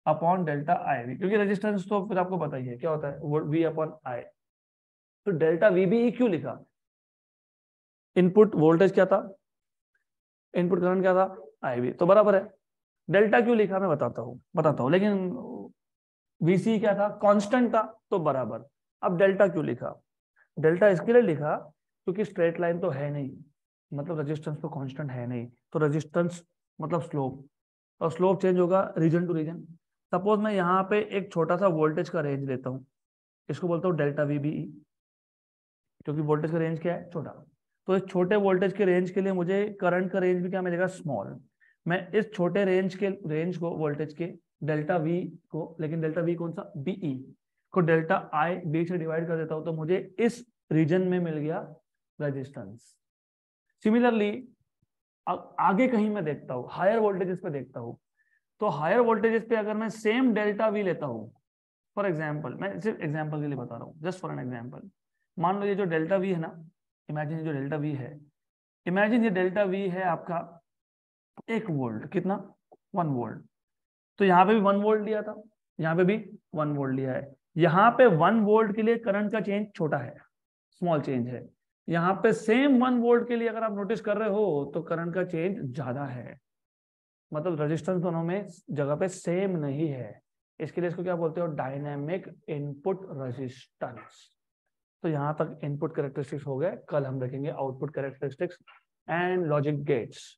upon delta I V. क्योंकि रेजिस्टेंस तो फिर आपको पता ही है क्या होता है, वी अपॉन आई। तो डेल्टा वीबीई क्यों लिखा? इनपुट वोल्टेज क्या था? इनपुट करंट क्या था? आई वी। तो बराबर है। डेल्टा क्यों लिखा मैं बताता हूँ, लेकिन वीसी क्या था? कांस्टेंट था, तो बराबर। अब डेल्टा क्यों लिखा? डेल्टा इसके लिए लिखा क्योंकि स्ट्रेट लाइन तो है नहीं, मतलब रेजिस्टेंस तो कांस्टेंट है नहीं। तो रेजिस्टेंस मतलब स्लोप, और स्लोप चेंज होगा रीजन टू रीजन। सपोज मैं यहाँ पे एक छोटा सा वोल्टेज का रेंज लेता हूँ, इसको बोलता हूँ डेल्टा वीबीई, क्योंकि वोल्टेज का रेंज क्या है? छोटा। तो इस छोटे वोल्टेज के रेंज के लिए मुझे करंट का रेंज भी क्या मिलेगा? स्मॉल। मैं इस छोटे रेंज को वोल्टेज के डेल्टा वी को, लेकिन डेल्टा वी कौन सा? बीई को डेल्टा आई बी से डिवाइड कर देता हूँ, तो मुझे इस रीजन में मिल गया रेजिस्टेंस। सिमिलरली आगे कहीं मैं देखता हूँ, हायर वोल्टेजेस पे देखता हूँ, तो हायर वोल्टेजेस पे अगर मैं सेम डेल्टा वी लेता हूँ, फॉर एग्जाम्पल, मैं सिर्फ एग्जाम्पल के लिए बता रहा हूँ, जस्ट फॉर एन एग्जाम्पल, मान लो ये जो डेल्टा वी है ना, इमेजिन ये जो डेल्टा वी है, इमेजिन ये डेल्टा वी है आपका 1 वोल्ट, कितना, 1 वोल्ट। तो यहाँ पे भी 1 वोल्ट लिया था, यहाँ पे भी 1 वोल्ट लिया है। यहाँ पे 1 वोल्ट के लिए करंट का चेंज छोटा है, स्मॉल चेंज है। यहाँ पे सेम 1 वोल्ट के लिए अगर आप नोटिस कर रहे हो तो करंट का चेंज ज्यादा है, मतलब रेजिस्टेंस दोनों में जगह पे सेम नहीं है। इसके लिए इसको क्या बोलते हो, डायनेमिक इनपुट रेजिस्टेंस। तो यहाँ तक इनपुट कैरेक्टरिस्टिक्स हो गए, कल हम देखेंगे output characteristics and logic gates.